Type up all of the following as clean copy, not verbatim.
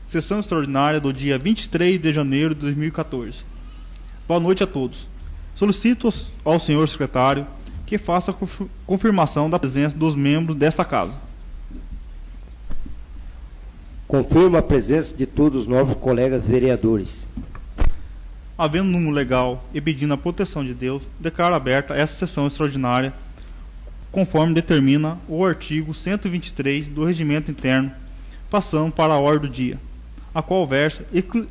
Sessão extraordinária do dia 23 de janeiro de 2014. Boa noite a todos. Solicito ao senhor secretário que faça a confirmação da presença dos membros desta casa. Confirmo a presença de todos os novos colegas vereadores. Havendo número legal e pedindo a proteção de Deus, declaro aberta esta sessão extraordinária, conforme determina o artigo 123 do Regimento Interno, passando para a ordem do dia, a qual versa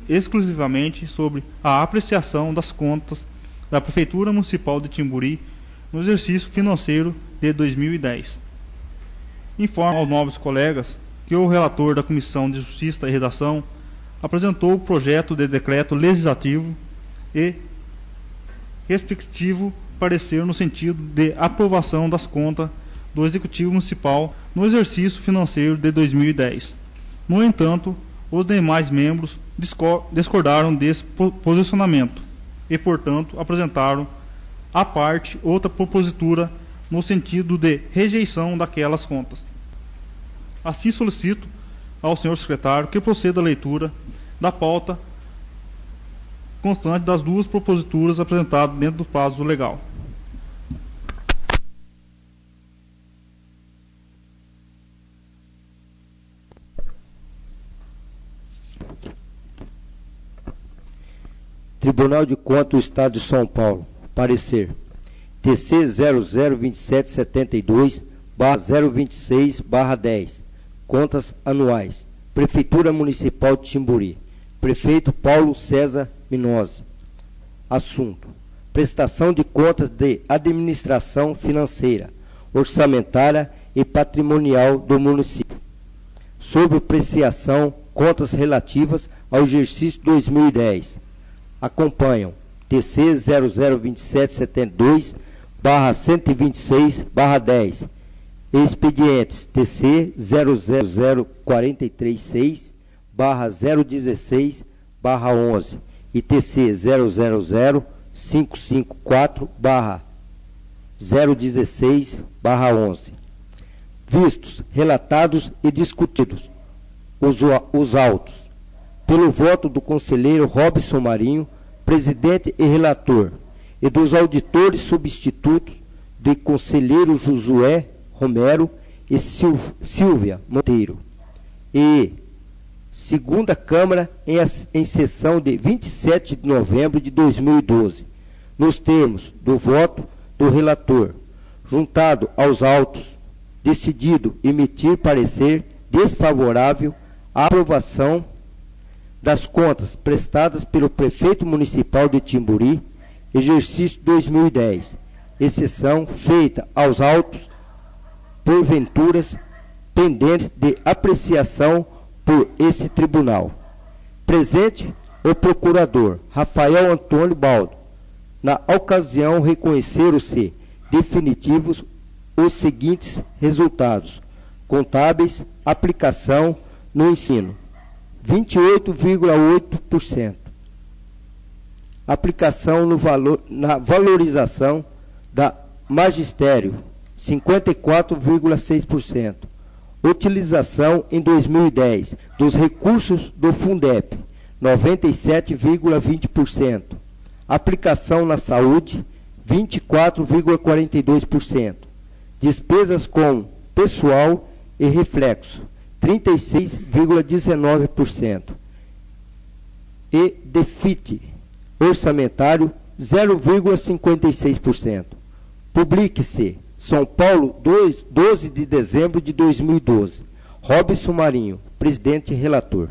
exclusivamente sobre a apreciação das contas da Prefeitura Municipal de Timburi no exercício financeiro de 2010. Informo aos novos colegas que o relator da Comissão de Justiça e Redação apresentou o projeto de decreto legislativo e respectivo parecer no sentido de aprovação das contas do Executivo Municipal no exercício financeiro de 2010. No entanto, os demais membros discordaram desse posicionamento e, portanto, apresentaram à parte outra propositura no sentido de rejeição daquelas contas. Assim, solicito ao senhor secretário que proceda a leitura da pauta constante das duas proposituras apresentadas dentro do prazo legal. Tribunal de Contas do Estado de São Paulo. Parecer. TC 002772/026/10. Contas anuais. Prefeitura Municipal de Timburi. Prefeito Paulo César Minozzi. Assunto: prestação de contas de administração financeira, orçamentária e patrimonial do município. Sob apreciação, contas relativas ao exercício 2010. Acompanham TC 002772/126/10. Expedientes TC 000436/016/11 e TC 000554/016/11. Vistos, relatados e discutidos os autos, pelo voto do conselheiro Robson Marinho, presidente e relator, e dos auditores substitutos de conselheiro Josué Romero e Silvia Monteiro, e segunda Câmara em sessão de 27 de novembro de 2012, nos termos do voto do relator, juntado aos autos, decidido emitir parecer desfavorável à aprovação das contas prestadas pelo Prefeito Municipal de Timburi, exercício 2010, exceção feita aos autos porventuras pendentes de apreciação por esse tribunal. Presente o procurador Rafael Antônio Baldo. Na ocasião, reconheceram-se definitivos os seguintes resultados contábeis: aplicação no ensino 28,8%, aplicação no valor, na valorização da magistério 54,6%, utilização em 2010 dos recursos do Fundep 97,20%, aplicação na saúde 24,42%, despesas com pessoal e reflexo 36,19% e déficit orçamentário 0,56%. Publique-se São Paulo, 12 de dezembro de 2012. Robson Marinho, presidente e relator.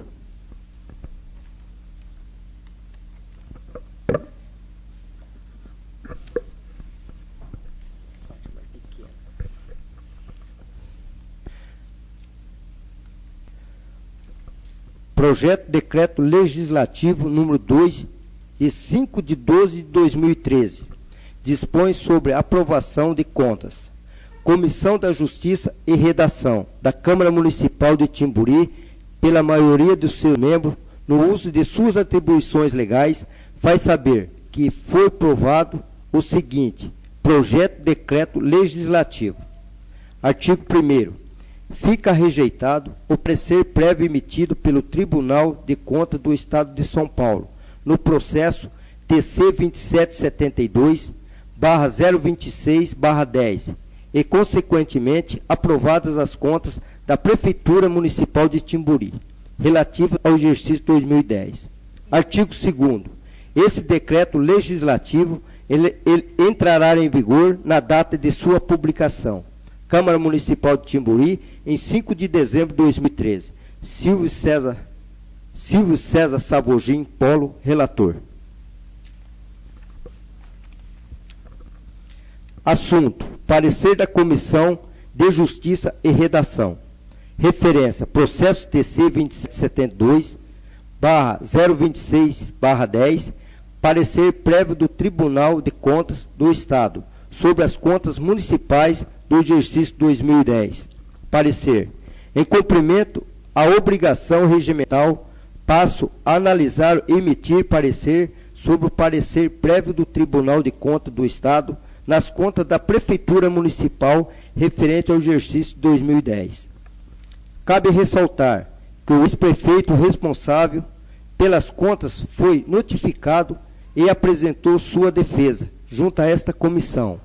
Projeto de Decreto Legislativo número 2, de 5 de 12 de 2013. Dispõe sobre a aprovação de contas. Comissão da Justiça e Redação da Câmara Municipal de Timburi, pela maioria dos seus membros, no uso de suas atribuições legais, faz saber que foi aprovado o seguinte: Projeto de Decreto Legislativo. Artigo 1º. fica rejeitado o parecer prévio emitido pelo Tribunal de Contas do Estado de São Paulo, no processo TC 2772/026/10, e, consequentemente, aprovadas as contas da Prefeitura Municipal de Timburi, relativas ao exercício 2010. Artigo 2º. Esse decreto legislativo ele entrará em vigor na data de sua publicação. Câmara Municipal de Timburi, em 5 de dezembro de 2013. Silvio César Savogin Polo, relator. Assunto: parecer da Comissão de Justiça e Redação. Referência: processo TC 2772/026/10, parecer prévio do Tribunal de Contas do Estado sobre as contas municipais do exercício 2010. Parecer: em cumprimento à obrigação regimental, passo a analisar e emitir parecer sobre o parecer prévio do Tribunal de Contas do Estado nas contas da Prefeitura Municipal referente ao exercício 2010. Cabe ressaltar que o ex-prefeito responsável pelas contas foi notificado e apresentou sua defesa junto a esta comissão,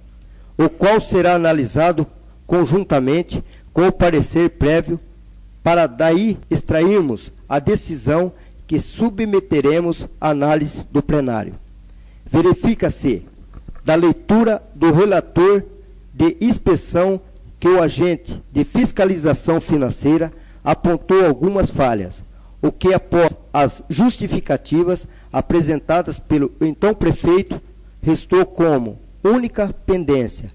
o qual será analisado conjuntamente com o parecer prévio, para daí extrairmos a decisão que submeteremos à análise do plenário. Verifica-se da leitura do relator de inspeção que o agente de fiscalização financeira apontou algumas falhas, o que, após as justificativas apresentadas pelo então prefeito, restou como única pendência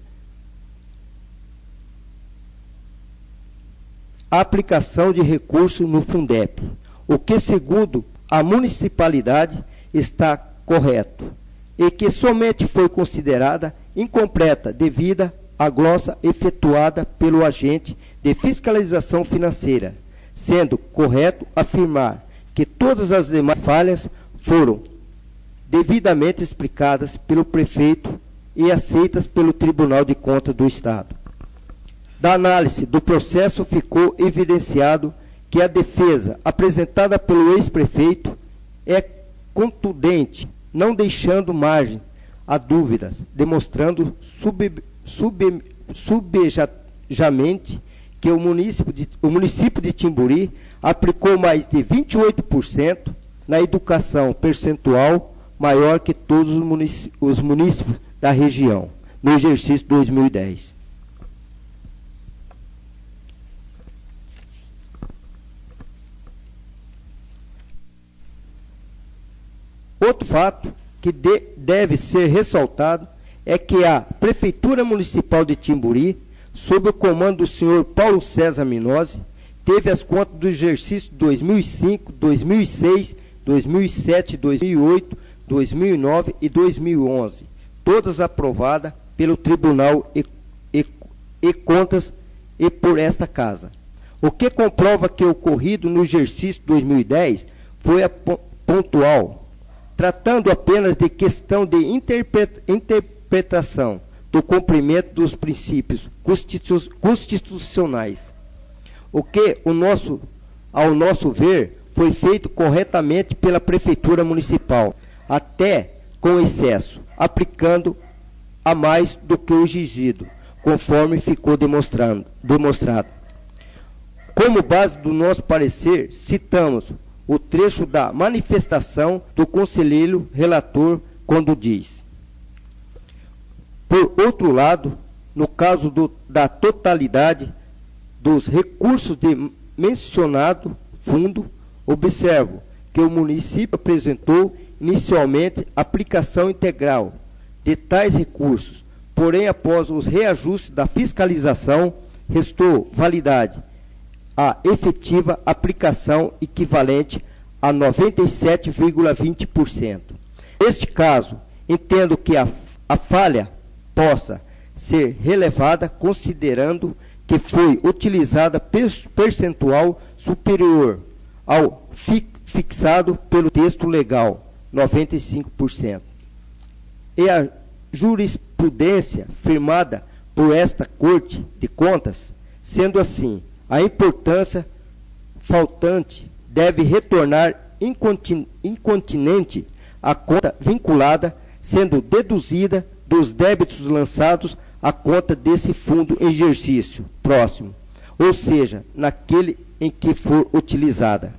a aplicação de recurso no Fundep, o que, segundo a municipalidade, está correto, e que somente foi considerada incompleta devido à glosa efetuada pelo agente de fiscalização financeira, sendo correto afirmar que todas as demais falhas foram devidamente explicadas pelo prefeito e aceitas pelo Tribunal de Contas do Estado. Da análise do processo ficou evidenciado que a defesa apresentada pelo ex-prefeito é contundente, não deixando margem a dúvidas, demonstrando subejamente que o município de Timburi aplicou mais de 28% na educação, percentual maior que todos os municípios da região, no exercício 2010. Outro fato que deve ser ressaltado é que a Prefeitura Municipal de Timburi, sob o comando do senhor Paulo César Minozzi, teve as contas do exercício 2005, 2006, 2007, 2008, 2009 e 2011, todas aprovadas pelo Tribunal e Contas e por esta Casa. O que comprova que o ocorrido no exercício 2010 foi pontual, tratando apenas de questão de interpretação do cumprimento dos princípios constitucionais, o que, ao nosso ver, foi feito corretamente pela Prefeitura Municipal, até com excesso, aplicando a mais do que o exigido, conforme ficou demonstrado. Como base do nosso parecer, citamos o trecho da manifestação do conselheiro relator, quando diz: por outro lado, no caso da totalidade dos recursos de mencionado fundo, observo que o município apresentou inicialmente aplicação integral de tais recursos, porém, após os reajustes da fiscalização, restou validade a efetiva aplicação equivalente a 97,20%. Neste caso, entendo que a falha possa ser relevada considerando que foi utilizada percentual superior ao fixado pelo texto legal, 95%. E a jurisprudência firmada por esta Corte de Contas, sendo assim, a importância faltante deve retornar incontinente à conta vinculada, sendo deduzida dos débitos lançados à conta desse fundo em exercício próximo, ou seja, naquele em que for utilizada.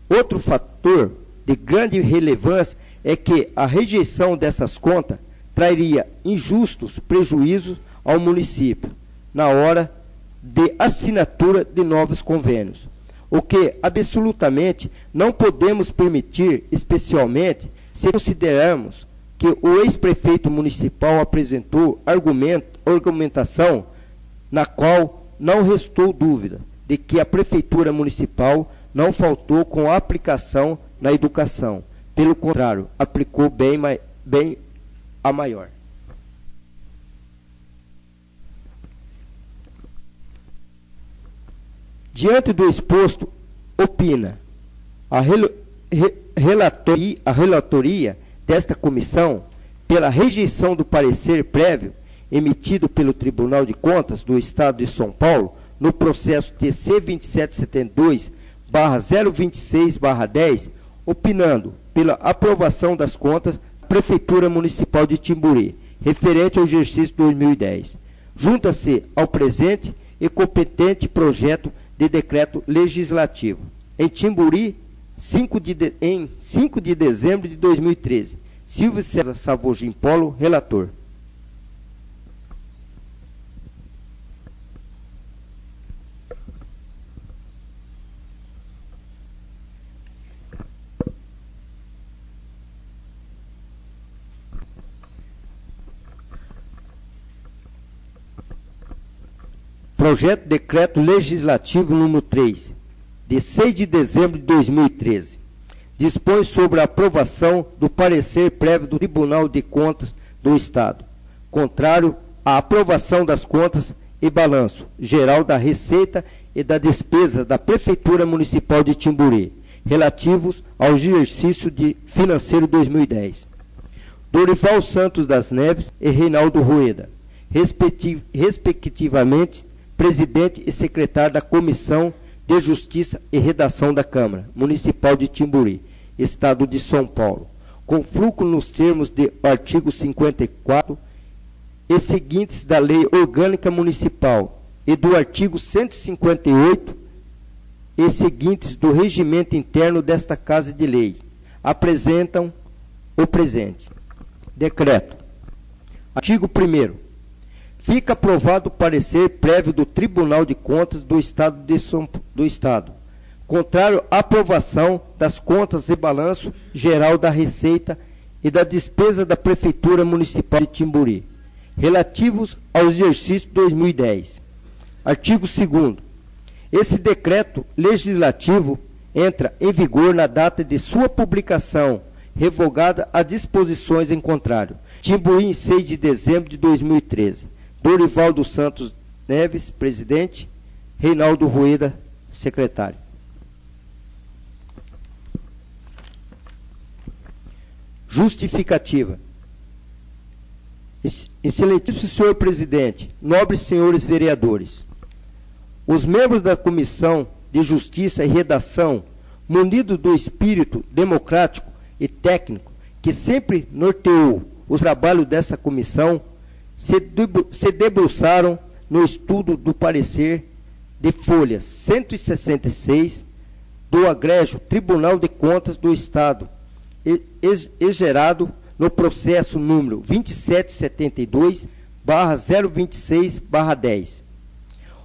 Outro fator de grande relevância é que a rejeição dessas contas traria injustos prejuízos ao município na hora de assinatura de novos convênios, o que absolutamente não podemos permitir, especialmente se considerarmos que o ex-prefeito municipal apresentou argumentação na qual não restou dúvida de que a prefeitura municipal não faltou com a aplicação na educação. Pelo contrário, aplicou bem a maior. Diante do exposto, opina a relatoria desta comissão, pela rejeição do parecer prévio emitido pelo Tribunal de Contas do Estado de São Paulo no processo TC 2772/026/10, opinando pela aprovação das contas da Prefeitura Municipal de Timburi, referente ao exercício 2010. Junta-se ao presente e competente projeto de decreto legislativo. Em Timburi, em 5 de dezembro de 2013. Silvio César Savogin Polo, relator. Projeto de Decreto Legislativo número 3, de 6 de dezembro de 2013, dispõe sobre a aprovação do parecer prévio do Tribunal de Contas do Estado, contrário à aprovação das contas e balanço geral da receita e da despesa da Prefeitura Municipal de Timburi, relativos ao exercício financeiro 2010. Dorival Santos das Neves e Reinaldo Rueda, respectivamente, presidente e secretário da Comissão de Justiça e Redação da Câmara Municipal de Timburi, Estado de São Paulo, confluco nos termos do artigo 54 e seguintes da Lei Orgânica Municipal e do artigo 158 e seguintes do Regimento Interno desta Casa de Lei, apresentam o presente. Decreto. Artigo 1º. Fica aprovado o parecer prévio do Tribunal de Contas do Estado, contrário à aprovação das contas e balanço geral da receita e da despesa da Prefeitura Municipal de Timburi, relativos ao exercício 2010. Artigo 2º. Esse decreto legislativo entra em vigor na data de sua publicação, revogada as disposições em contrário. Timburi, em 6 de dezembro de 2013. Dorival dos Santos Neves, presidente. Reinaldo Rueda, secretário. Justificativa. Excelentíssimo senhor presidente, nobres senhores vereadores, os membros da Comissão de Justiça e Redação, munidos do espírito democrático e técnico que sempre norteou os trabalhos dessa comissão, se debruçaram no estudo do parecer de folha 166 do Egrégio Tribunal de Contas do Estado, exerado no processo número 2772/026/10.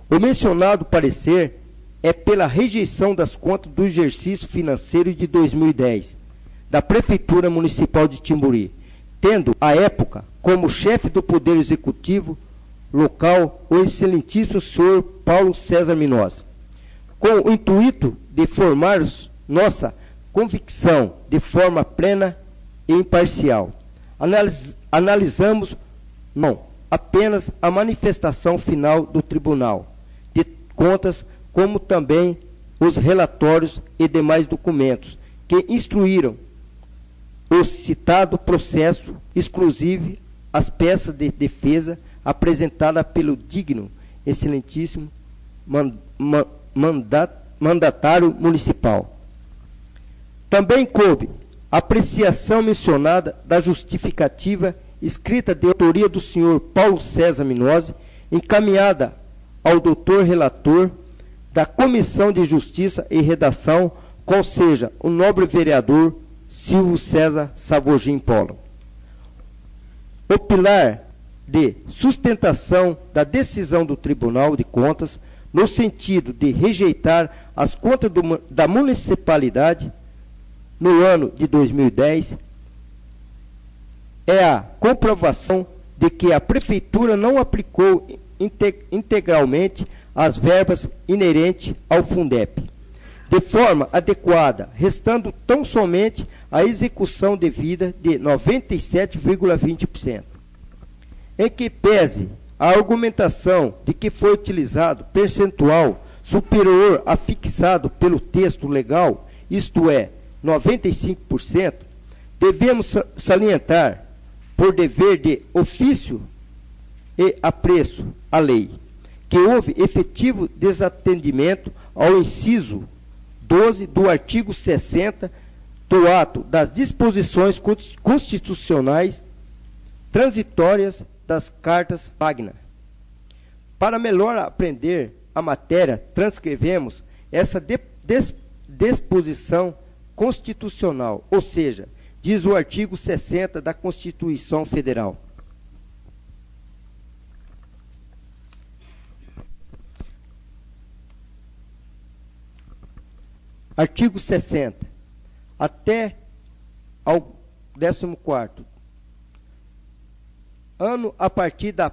O mencionado parecer é pela rejeição das contas do exercício financeiro de 2010 da Prefeitura Municipal de Timburi, tendo, à época, como chefe do Poder Executivo local o excelentíssimo senhor Paulo César Minosa. Com o intuito de formar nossa convicção de forma plena e imparcial, analisamos não apenas a manifestação final do Tribunal de Contas, como também os relatórios e demais documentos que instruíram o citado processo, exclusive as peças de defesa apresentadas pelo digno, excelentíssimo mandatário municipal. Também coube a apreciação mencionada da justificativa escrita de autoria do senhor Paulo César Minozzi, encaminhada ao doutor relator da Comissão de Justiça e Redação, qual seja o nobre vereador Silvio César Savogin Polo. O pilar de sustentação da decisão do Tribunal de Contas, no sentido de rejeitar as contas da municipalidade no ano de 2010, é a comprovação de que a Prefeitura não aplicou integralmente as verbas inerentes ao Fundep, de forma adequada, restando tão somente a execução devida de 97,20%. Em que pese a argumentação de que foi utilizado percentual superior a fixado pelo texto legal, isto é, 95%, devemos salientar, por dever de ofício e apreço à lei, que houve efetivo desatendimento ao inciso 12 do artigo 60 do ato das disposições constitucionais transitórias das cartas magna. Para melhor aprender a matéria, transcrevemos essa disposição constitucional, ou seja, diz o artigo 60 da Constituição Federal. Artigo 60. Até ao 14º ano a partir da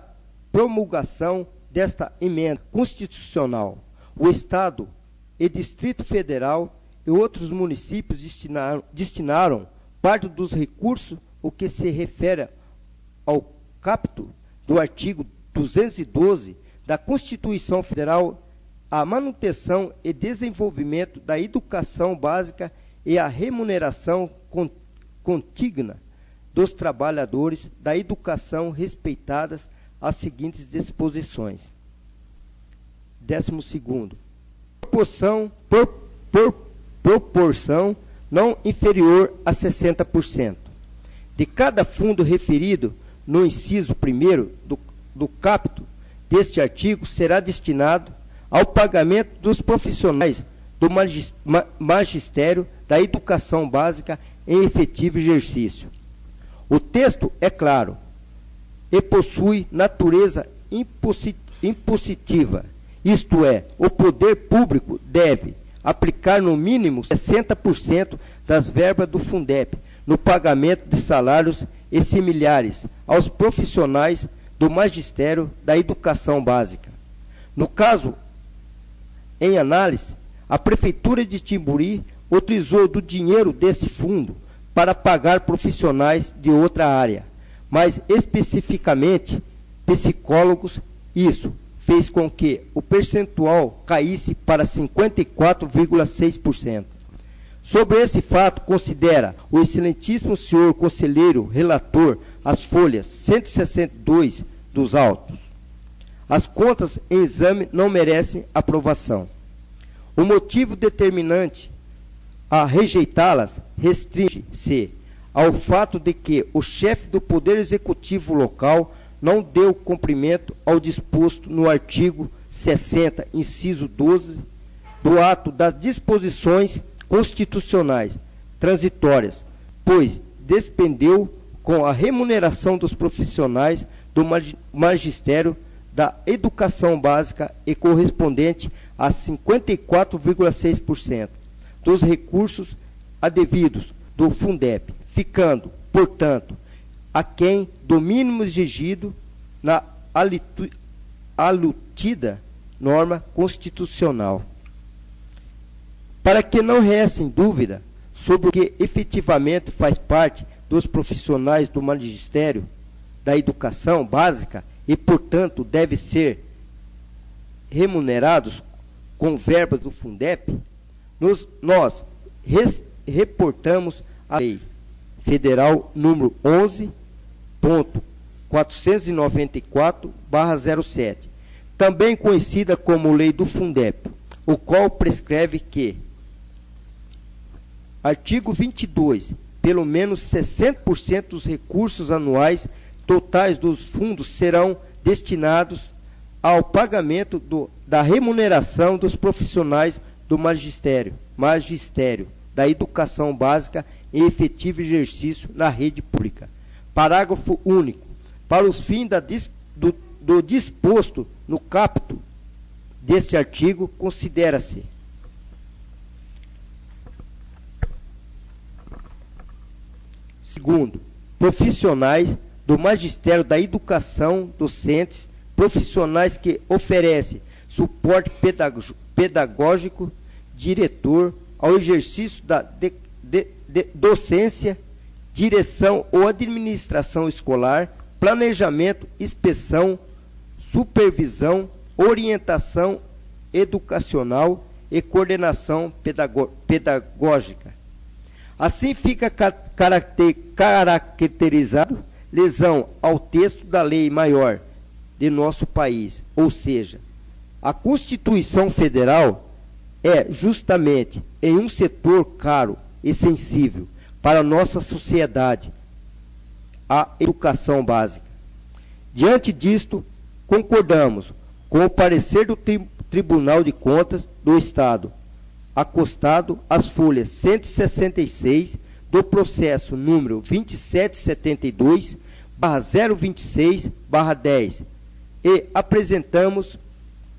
promulgação desta emenda constitucional, o Estado e Distrito Federal e outros municípios destinaram parte dos recursos, o que se refere ao caput do artigo 212 da Constituição Federal, à manutenção e desenvolvimento da educação básica e à remuneração contígua dos trabalhadores da educação, respeitadas as seguintes disposições. 12º. Proporção não inferior a 60%. De cada fundo referido no inciso 1º do caput deste artigo será destinado ao pagamento dos profissionais do magistério da educação básica em efetivo exercício. O texto é claro e possui natureza impositiva, isto é, o poder público deve aplicar no mínimo 60% das verbas do Fundep no pagamento de salários e similares aos profissionais do magistério da educação básica. No caso em análise, a Prefeitura de Timburi utilizou do dinheiro desse fundo para pagar profissionais de outra área, mais especificamente psicólogos. Isso fez com que o percentual caísse para 54,6%. Sobre esse fato, considera o excelentíssimo senhor conselheiro relator as folhas 162 dos autos. As contas em exame não merecem aprovação. O motivo determinante a rejeitá-las restringe-se ao fato de que o chefe do Poder Executivo local não deu cumprimento ao disposto no artigo 60, inciso 12, do ato das disposições constitucionais transitórias, pois despendeu com a remuneração dos profissionais do magistério da educação básica e correspondente a 54,6% dos recursos adevidos do Fundep, ficando, portanto, aquém do mínimo exigido na alutida norma constitucional. Para que não restem dúvida sobre o que efetivamente faz parte dos profissionais do magistério da educação básica e, portanto, deve ser remunerados com verbas do Fundep, nós reportamos a Lei Federal número 11.494/07, também conhecida como Lei do Fundeb, o qual prescreve que, artigo 22, pelo menos 60% dos recursos anuais totais dos fundos serão destinados ao pagamento da remuneração dos profissionais do magistério, da educação básica em efetivo exercício na rede pública. Parágrafo único. Para os fins do disposto no caput deste artigo, considera-se: segundo, profissionais do magistério da educação, docentes, profissionais que oferecem suporte pedagógico, diretor, ao exercício da docência, direção ou administração escolar, planejamento, inspeção, supervisão, orientação educacional e coordenação pedagógica. Assim fica caracterizado lesão ao texto da lei maior de nosso país, ou seja, a Constituição Federal é justamente em um setor caro e sensível para a nossa sociedade, a educação básica. Diante disto, concordamos com o parecer do Tribunal de Contas do Estado, acostado às folhas 166 do processo número 2772/026/10 e apresentamos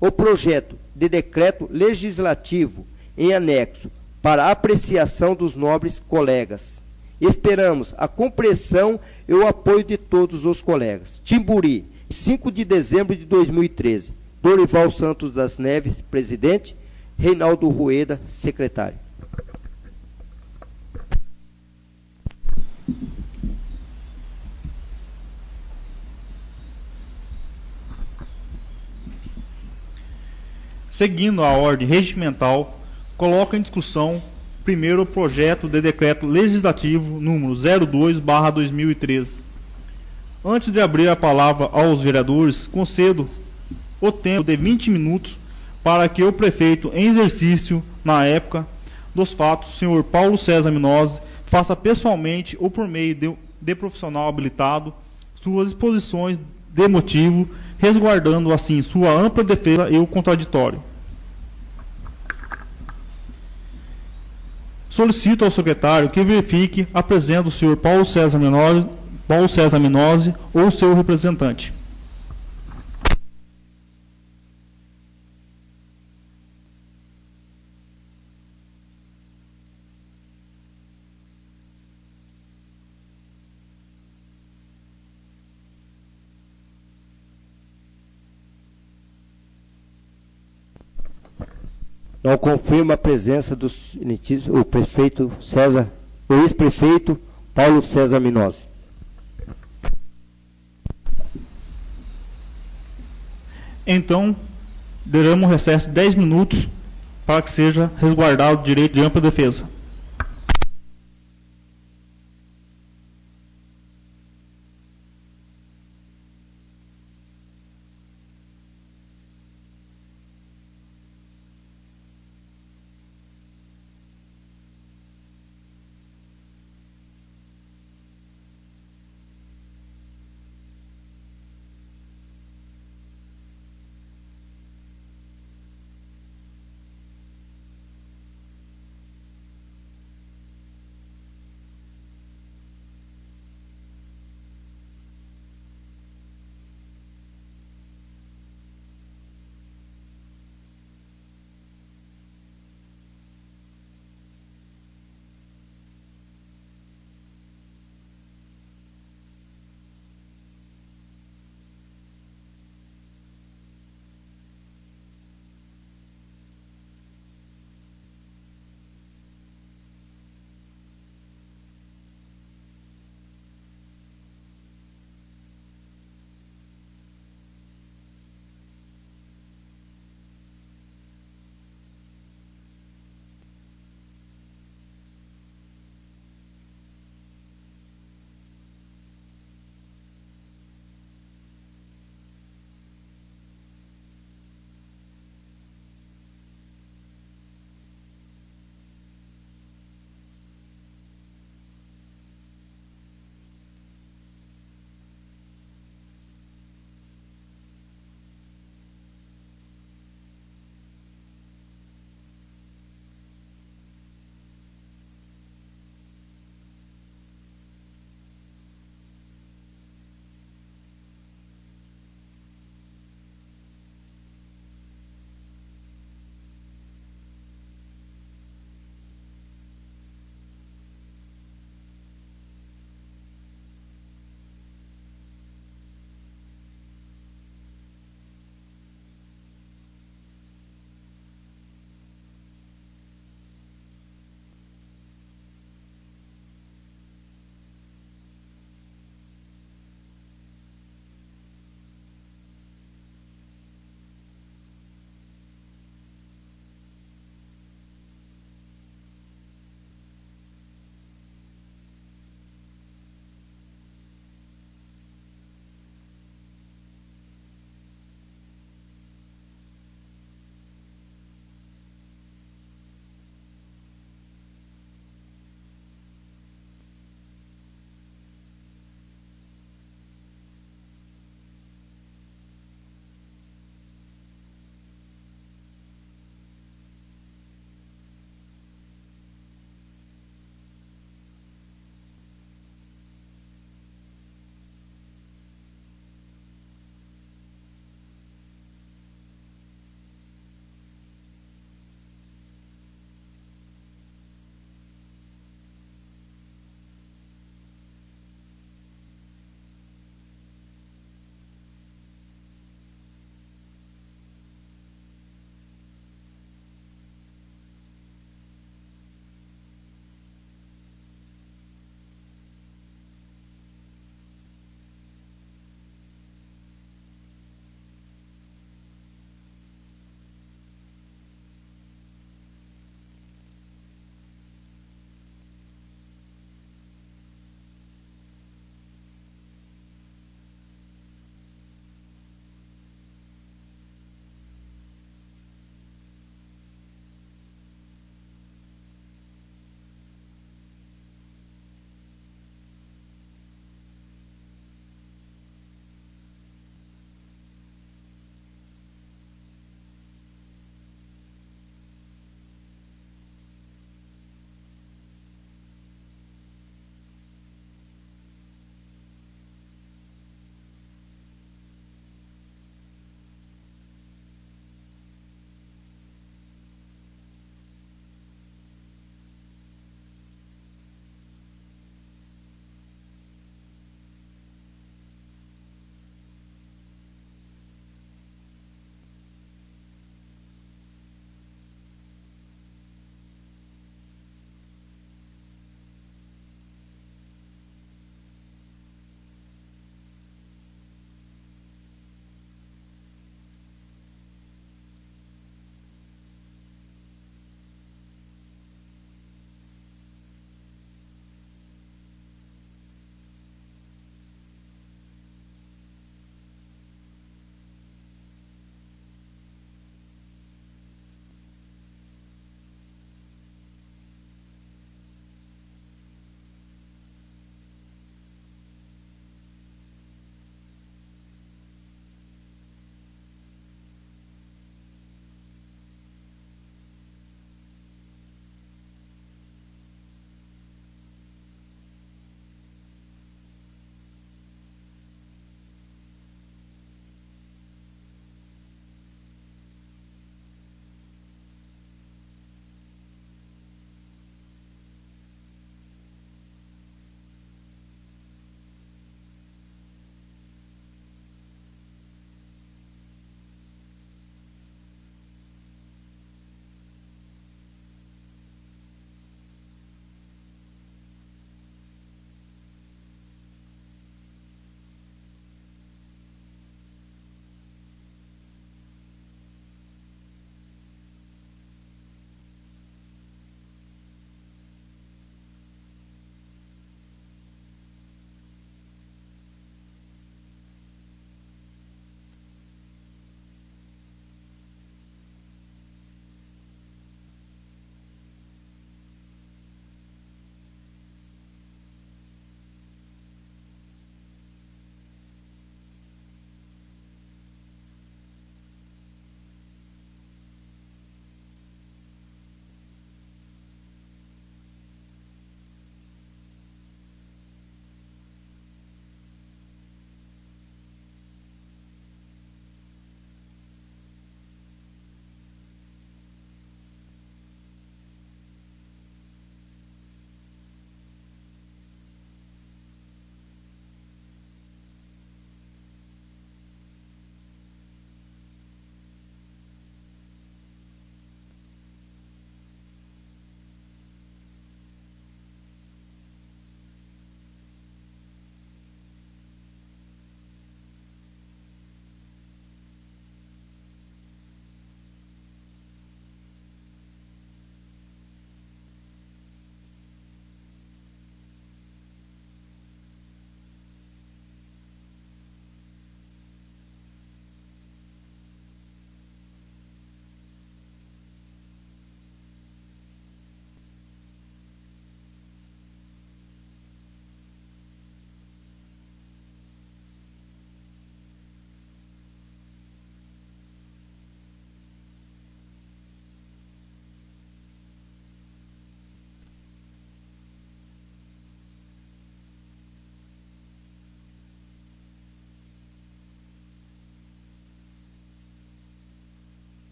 o projeto de decreto legislativo em anexo para apreciação dos nobres colegas. Esperamos a compreensão e o apoio de todos os colegas. Timburi, 5 de dezembro de 2013. Dorival Santos das Neves, presidente. Reinaldo Rueda, secretário. Seguindo a ordem regimental, coloco em discussão primeiro o projeto de decreto legislativo número 02/2013. Antes de abrir a palavra aos vereadores, concedo o tempo de 20 minutos para que o prefeito em exercício, na época dos fatos, senhor Paulo César Minozzi, faça pessoalmente ou por meio de profissional habilitado suas exposições de motivo, resguardando assim sua ampla defesa e o contraditório. Solicito ao secretário que verifique a presença do senhor Paulo César Minozzi ou seu representante. Não confirma a presença do prefeito César, o ex-prefeito Paulo César Minozzi. Então, daremos um recesso de 10 minutos para que seja resguardado o direito de ampla defesa.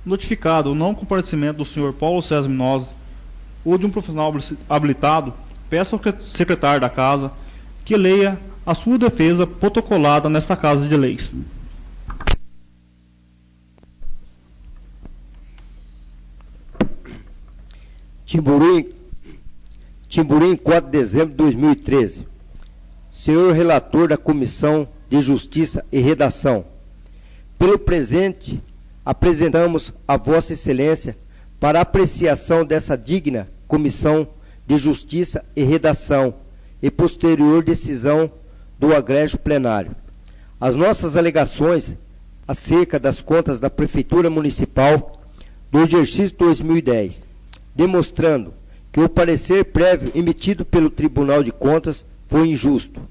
Notificado o não comparecimento do senhor Paulo César Minosa ou de um profissional habilitado, peço ao secretário da Casa que leia a sua defesa protocolada nesta Casa de Leis. Timburim, 4 de dezembro de 2013. Senhor relator da Comissão de Justiça e Redação, pelo presente, apresentamos a Vossa Excelência para apreciação dessa digna Comissão de Justiça e Redação e posterior decisão do Egrégio Plenário. As nossas alegações acerca das contas da Prefeitura Municipal do exercício 2010, demonstrando que o parecer prévio emitido pelo Tribunal de Contas foi injusto.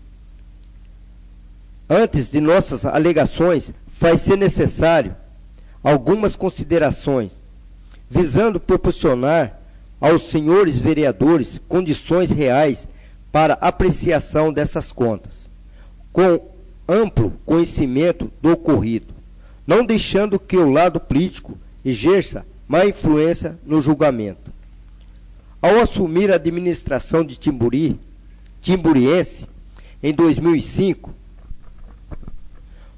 Antes de nossas alegações, faz-se necessário algumas considerações, visando proporcionar aos senhores vereadores condições reais para apreciação dessas contas, com amplo conhecimento do ocorrido, não deixando que o lado político exerça má influência no julgamento. Ao assumir a administração de Timburiense, em 2005,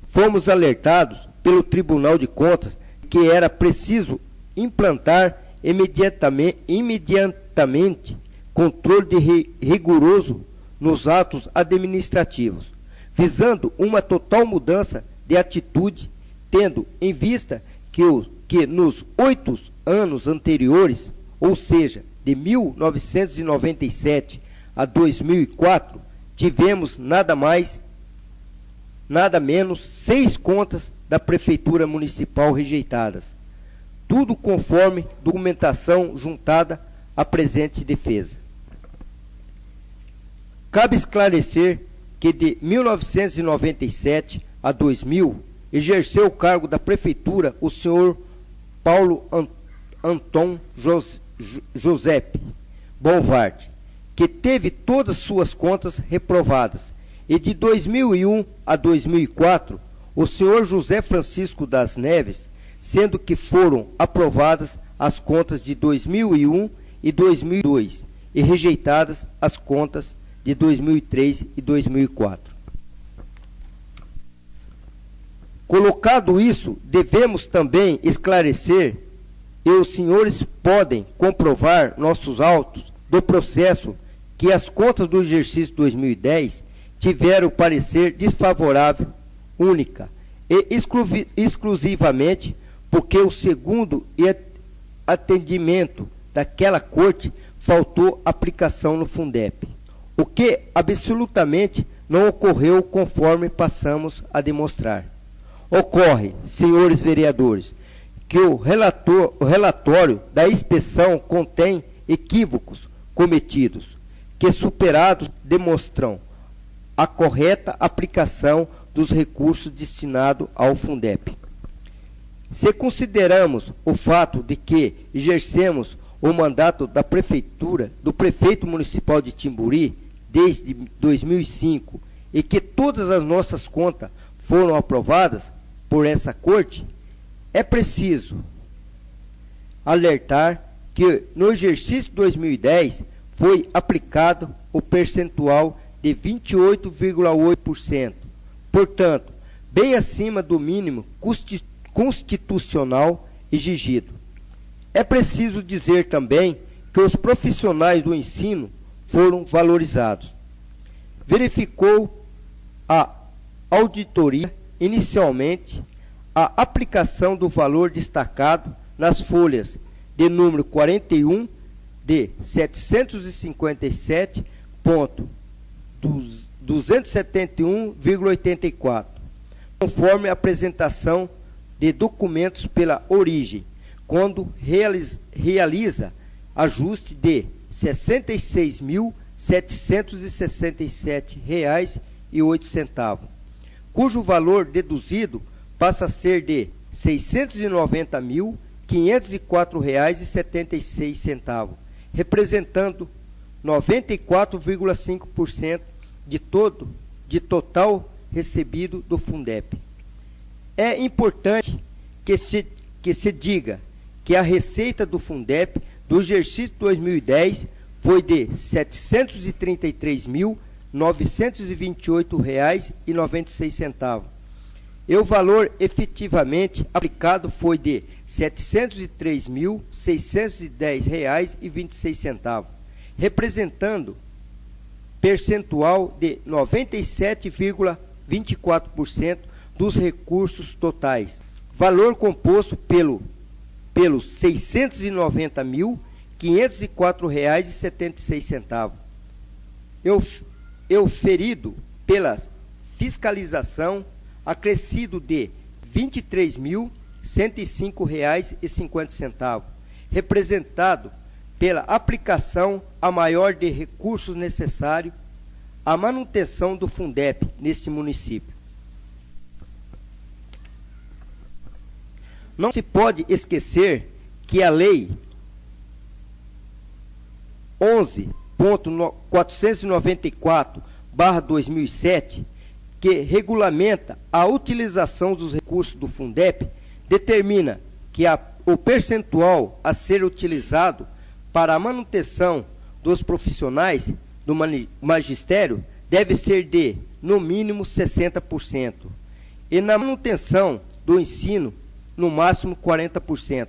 fomos alertados pelo Tribunal de Contas que era preciso implantar imediatamente controle rigoroso nos atos administrativos, visando uma total mudança de atitude, tendo em vista que nos 8 anos anteriores, ou seja, de 1997 a 2004, tivemos nada menos 6 contas da Prefeitura Municipal rejeitadas, tudo conforme documentação juntada à presente defesa. Cabe esclarecer que de 1997 a 2000, exerceu o cargo da Prefeitura o senhor Paulo Anton Giuseppe Bonvart, que teve todas suas contas reprovadas, e de 2001 a 2004, o senhor José Francisco das Neves, sendo que foram aprovadas as contas de 2001 e 2002 e rejeitadas as contas de 2003 e 2004. Colocado isso, devemos também esclarecer, e os senhores podem comprovar nossos autos do processo, que as contas do exercício 2010 tiveram parecer desfavorável, única e exclusivamente porque o segundo atendimento daquela corte faltou aplicação no Fundep, o que absolutamente não ocorreu conforme passamos a demonstrar. Ocorre, senhores vereadores, que o relatório da inspeção contém equívocos cometidos, que superados demonstram a correta aplicação dos recursos destinados ao Fundep. Se consideramos o fato de que exercemos o mandato da prefeitura, do prefeito municipal de Timburi, desde 2005, e que todas as nossas contas foram aprovadas por essa corte, é preciso alertar que no exercício 2010 foi aplicado o percentual de 28,8%, portanto, bem acima do mínimo constitucional exigido. É preciso dizer também que os profissionais do ensino foram valorizados. Verificou a auditoria, inicialmente, a aplicação do valor destacado nas folhas de número 41 de 750,271,84, conforme a apresentação de documentos pela origem, quando realiza ajuste de R$ 66.767,08, cujo valor deduzido passa a ser de R$ 690.504,76, representando 94,5% de total recebido do Fundep. É importante que se que se diga que a receita do Fundep do exercício 2010 foi de R$ 733.928,96. E o valor efetivamente aplicado foi de R$ 703.610,26, representando percentual de 97,24% dos recursos totais, valor composto pelos R$ 690.504,76. Ferido pela fiscalização, acrescido de R$ 23.105,50, representado pela aplicação a maior de recursos necessários à manutenção do Fundep neste município. Não se pode esquecer que a Lei 11.494/2007, que regulamenta a utilização dos recursos do Fundep, determina que o percentual a ser utilizado para a manutenção dos profissionais do magistério deve ser de, no mínimo, 60%, e na manutenção do ensino, no máximo 40%,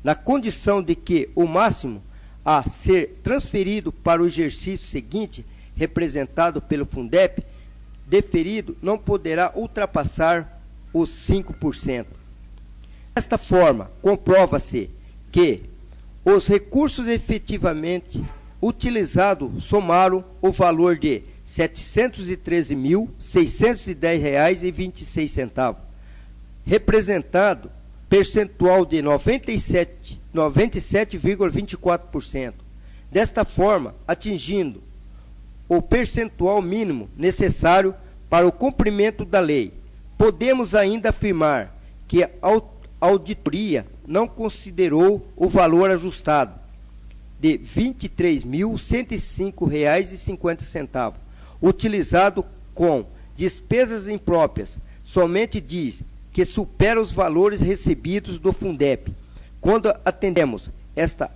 na condição de que o máximo a ser transferido para o exercício seguinte, representado pelo Fundep, deferido, não poderá ultrapassar os 5%. Desta forma, comprova-se que os recursos efetivamente utilizados somaram o valor de R$ 713.610,26, representado percentual de 97,24%. Desta forma, atingindo o percentual mínimo necessário para o cumprimento da lei. Podemos ainda afirmar que a auditoria não considerou o valor ajustado de R$ 23.105,50, utilizado com despesas impróprias, somente diz que supera os valores recebidos do Fundep, quando atendemos estar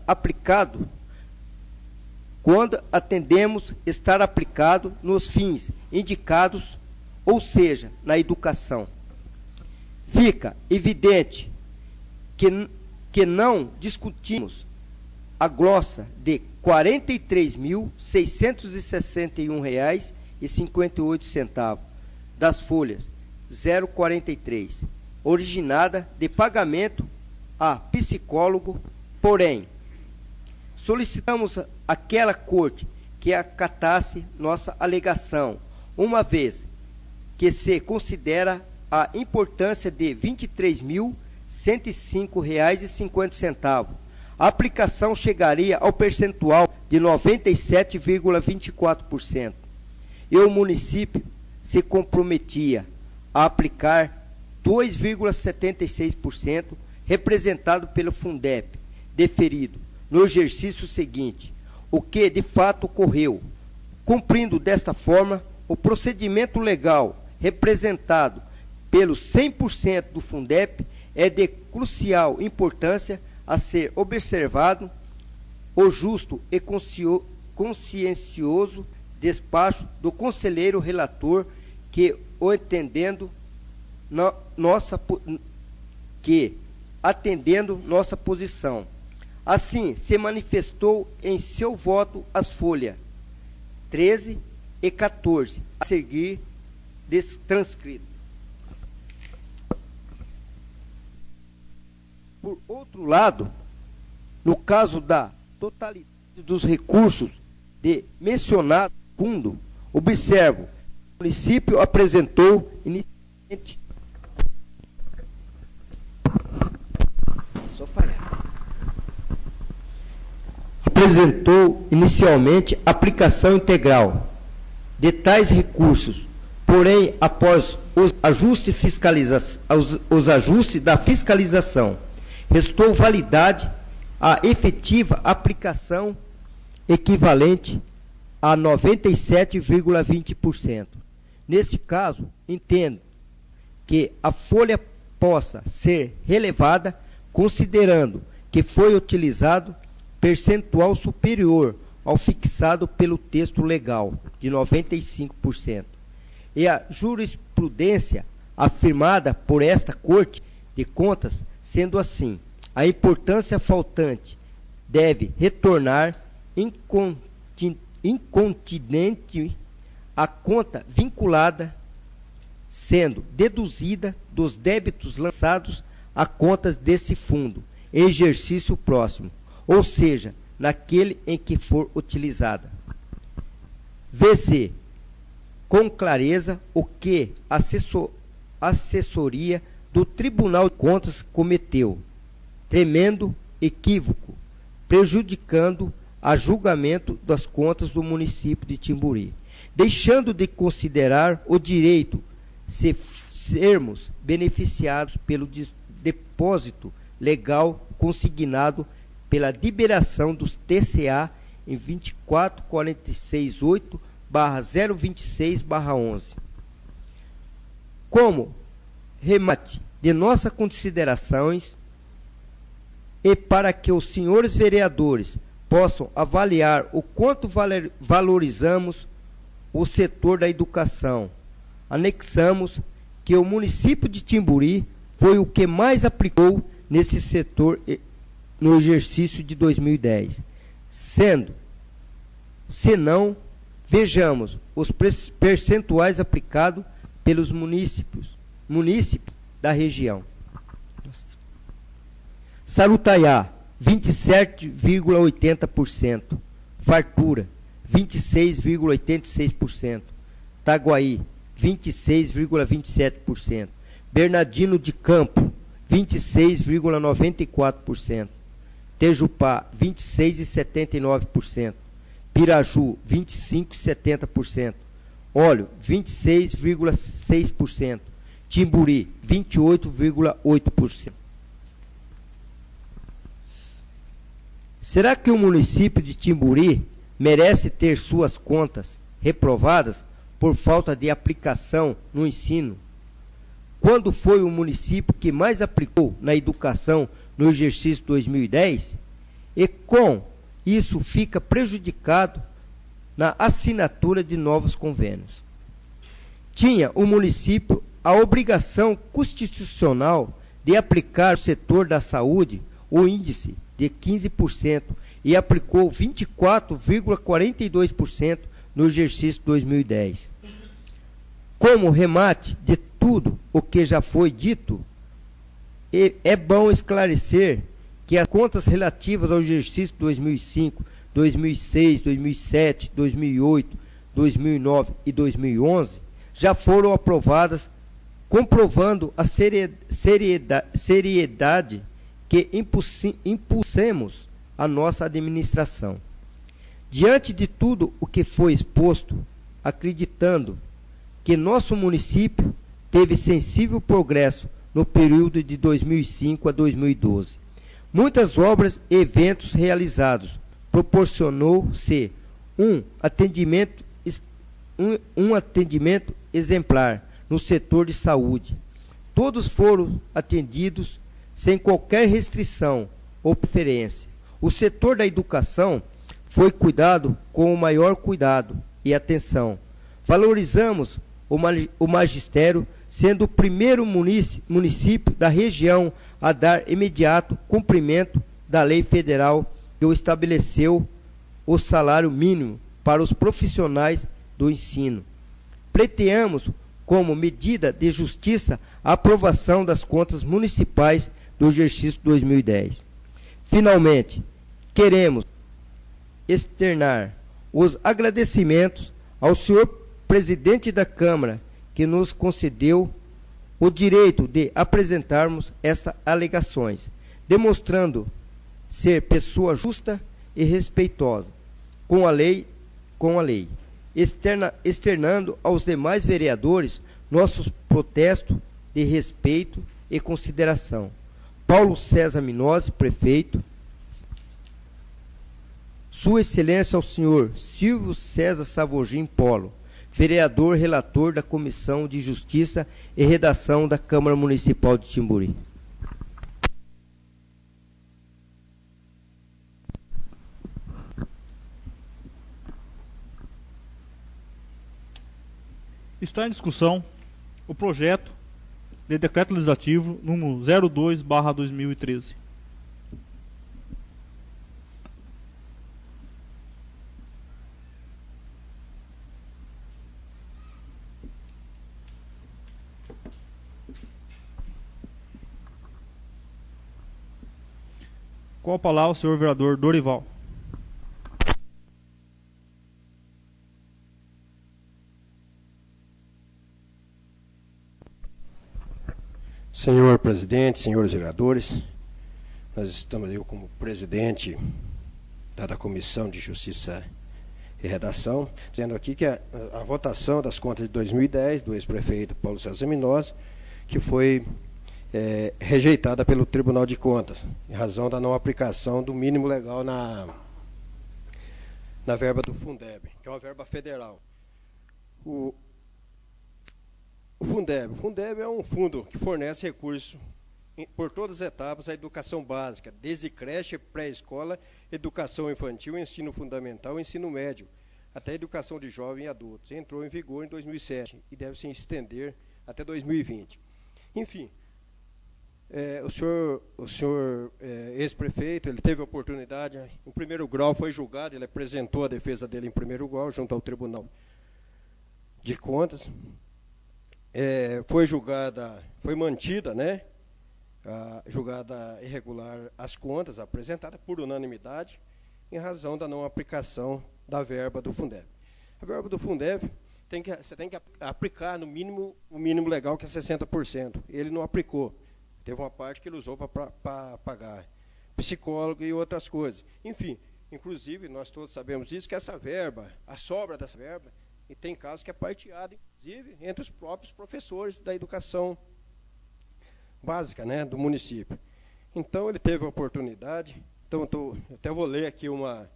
aplicado nos fins indicados, ou seja, na educação. Fica evidente que não discutimos a glossa de R$ 43.661,58 das folhas 043, originada de pagamento a psicólogo, porém, solicitamos àquela corte que acatasse nossa alegação, uma vez que se considera a importância de R$ 23.105,50. A aplicação chegaria ao percentual de 97,24%. E o município se comprometia a aplicar 2,76%, representado pelo Fundep, deferido no exercício seguinte, o que de fato ocorreu. Cumprindo desta forma o procedimento legal representado pelos 100% do Fundep, é de crucial importância a ser observado o justo e consciencioso despacho do conselheiro relator que, atendendo nossa posição, assim se manifestou em seu voto as folhas 13 e 14, a seguir transcrito. Por outro lado, no caso da totalidade dos recursos de mencionado fundo, observo, o município apresentou inicialmente aplicação integral de tais recursos, porém, após os ajustes da fiscalização, restou validade à efetiva aplicação equivalente a 97,20%. Nesse caso, entendo que a folha possa ser relevada considerando que foi utilizado percentual superior ao fixado pelo texto legal, de 95%. E a jurisprudência afirmada por esta Corte de Contas, sendo assim, a importância faltante deve retornar incontinente à conta vinculada, sendo deduzida dos débitos lançados a contas desse fundo em exercício próximo, ou seja, naquele em que for utilizada. Vê-se com clareza o que a assessoria do Tribunal de Contas cometeu, tremendo equívoco, prejudicando a julgamento das contas do município de Timburi, deixando de considerar o direito de sermos beneficiados pelo depósito legal consignado pela liberação dos TCA em 24468/026/11. Como remate de nossas considerações e para que os senhores vereadores possam avaliar o quanto valorizamos o setor da educação, anexamos que o município de Timburi foi o que mais aplicou nesse setor no exercício de 2010, senão, vejamos os percentuais aplicados pelos munícipes da região. Sarutaiá, 27,80%. Fartura, 26,86%. Taguaí, 26,27%. Bernardino de Campo, 26,94%. Tejupá, 26,79%. Piraju, 25,70%. Óleo, 26,6%. Timburi, 28,8%. Será que o município de Timburi merece ter suas contas reprovadas por falta de aplicação no ensino, quando foi o município que mais aplicou na educação no exercício 2010, e com isso fica prejudicado na assinatura de novos convênios? Tinha o município a obrigação constitucional de aplicar ao setor da saúde o índice de 15% e aplicou 24,42% no exercício 2010. Como remate de tudo o que já foi dito, é bom esclarecer que as contas relativas ao exercício 2005, 2006, 2007, 2008, 2009 e 2011 já foram aprovadas, comprovando a seriedade que impulsemos a nossa administração. Diante de tudo o que foi exposto, acreditando que nosso município teve sensível progresso no período de 2005 a 2012. Muitas obras e eventos realizados, proporcionou-se um atendimento exemplar no setor de saúde. Todos foram atendidos sem qualquer restrição ou preferência. O setor da educação foi cuidado com o maior cuidado e atenção. Valorizamos o magistério, sendo o primeiro município da região a dar imediato cumprimento da lei federal que estabeleceu o salário mínimo para os profissionais do ensino. Pleiteamos, como medida de justiça, a aprovação das contas municipais do exercício 2010. Finalmente, queremos externar os agradecimentos ao senhor presidente da Câmara, que nos concedeu o direito de apresentarmos estas alegações, demonstrando ser pessoa justa e respeitosa com a lei, externando aos demais vereadores nossos protestos de respeito e consideração. Paulo César Minozzi, prefeito. Sua Excelência ao senhor Silvio César Savogin Polo, vereador relator da Comissão de Justiça e Redação da Câmara Municipal de Timburi. Está em discussão o projeto de decreto legislativo número 02/2013. Com a palavra o senhor vereador Dorival. Senhor presidente, senhores vereadores, nós estamos eu como presidente da Comissão de Justiça e Redação, dizendo aqui que a votação das contas de 2010 do ex-prefeito Paulo César Minozzi, que foi rejeitada pelo Tribunal de Contas, em razão da não aplicação do mínimo legal na verba do Fundeb, que é uma verba federal. O Fundeb é um fundo que fornece recursos por todas as etapas à educação básica, desde creche, pré-escola, educação infantil, ensino fundamental, ensino médio, até educação de jovens e adultos. Entrou em vigor em 2007 e deve se estender até 2020. Enfim, o senhor ex-prefeito, ele teve a oportunidade, em primeiro grau foi julgado, ele apresentou a defesa dele em primeiro grau, junto ao Tribunal de Contas. Foi mantida, né, julgada irregular as contas apresentadas por unanimidade, em razão da não aplicação da verba do Fundeb. A verba do Fundeb, você tem que aplicar no mínimo, o mínimo legal, que é 60%. Ele não aplicou. Teve uma parte que ele usou para pagar psicólogo e outras coisas. Enfim, inclusive, nós todos sabemos disso, que essa verba, a sobra dessa verba, e tem casos que é partilhada, inclusive, entre os próprios professores da educação básica, né, do município. Então, ele teve a oportunidade, então, até vou ler aqui uma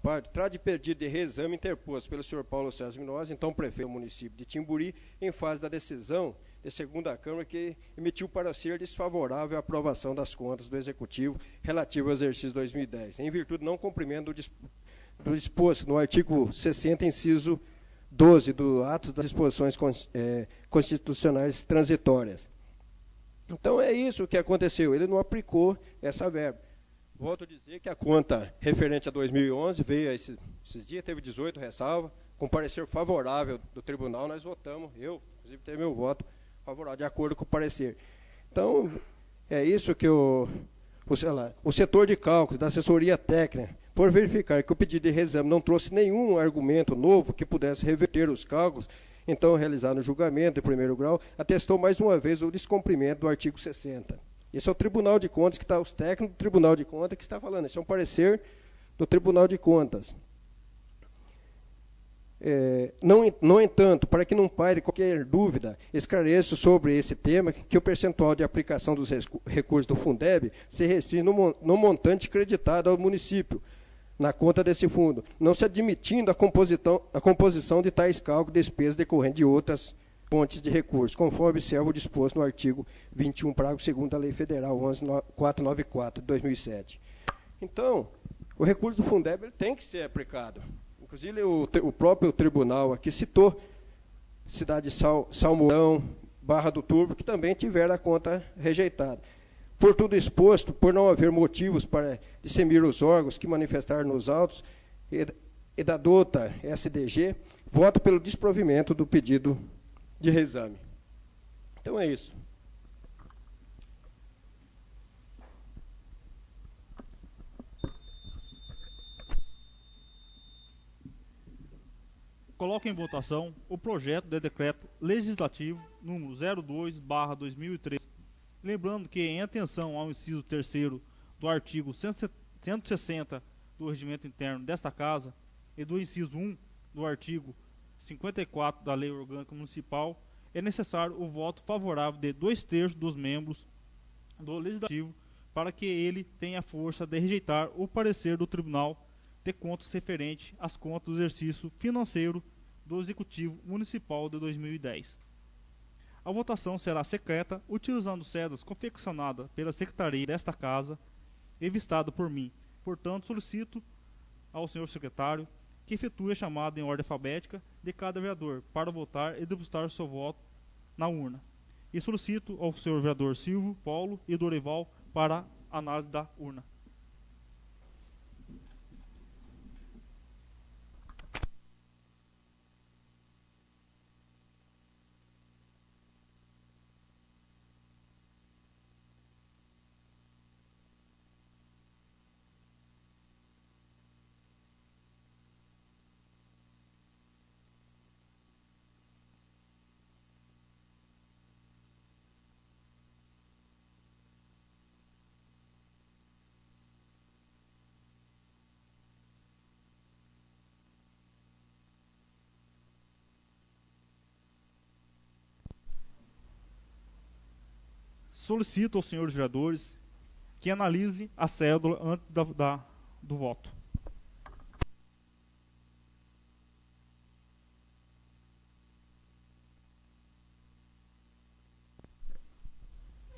parte, trata de pedido de reexame interposto pelo senhor Paulo César Minozzi, então prefeito do município de Timburi, em fase da decisão de segunda Câmara, que emitiu parecer desfavorável à aprovação das contas do Executivo relativo ao exercício 2010, em virtude do não cumprimento do disposto no artigo 60, inciso 12 do ato das disposições constitucionais transitórias. Então é isso que aconteceu, ele não aplicou essa verba. Volto a dizer que a conta referente a 2011 veio esses dias, teve 18 ressalvas, com parecer favorável do tribunal, nós votamos, eu, inclusive, teve meu voto favorável, de acordo com o parecer. Então, é isso que o setor de cálculos da assessoria técnica, por verificar que o pedido de reexame não trouxe nenhum argumento novo que pudesse reverter os cálculos, então realizado no julgamento de primeiro grau, atestou mais uma vez o descumprimento do artigo 60. Esse é o Tribunal de Contas, que está, os técnicos do Tribunal de Contas que está falando. Esse é um parecer do Tribunal de Contas. No entanto, para que não paire qualquer dúvida, esclareço sobre esse tema que o percentual de aplicação dos recursos do Fundeb se restringe no montante creditado ao município, na conta desse fundo, não se admitindo a composição de tais cálculos de despesas decorrentes de outras fontes de recursos, conforme observa o disposto no artigo 21, parágrafo 2º da Lei Federal 11.494, de 2007. Então, o recurso do Fundeb ele tem que ser aplicado. Inclusive, o próprio tribunal aqui citou cidade de Salmourão, Barra do Turvo, que também tiveram a conta rejeitada. Por tudo exposto, por não haver motivos para discernir os órgãos que manifestaram nos autos e da dota SDG, voto pelo desprovimento do pedido de reexame. Então é isso. Coloco em votação o projeto de decreto legislativo número 02/2013. Lembrando que, em atenção ao inciso 3º do artigo 160 do Regimento Interno desta Casa e do inciso 1 do artigo 54 da Lei Orgânica Municipal, é necessário o voto favorável de 2/3 dos membros do Legislativo para que ele tenha força de rejeitar o parecer do Tribunal de Contas referente às contas do exercício financeiro do Executivo Municipal de 2010. A votação será secreta, utilizando cédulas confeccionadas pela Secretaria desta Casa e vistada por mim. Portanto, solicito ao senhor secretário que efetue a chamada em ordem alfabética de cada vereador para votar e depositar o seu voto na urna. E solicito ao senhor vereador Silvio, Paulo e Dorival para a análise da urna. Solicito aos senhores vereadores que analise a cédula antes do voto.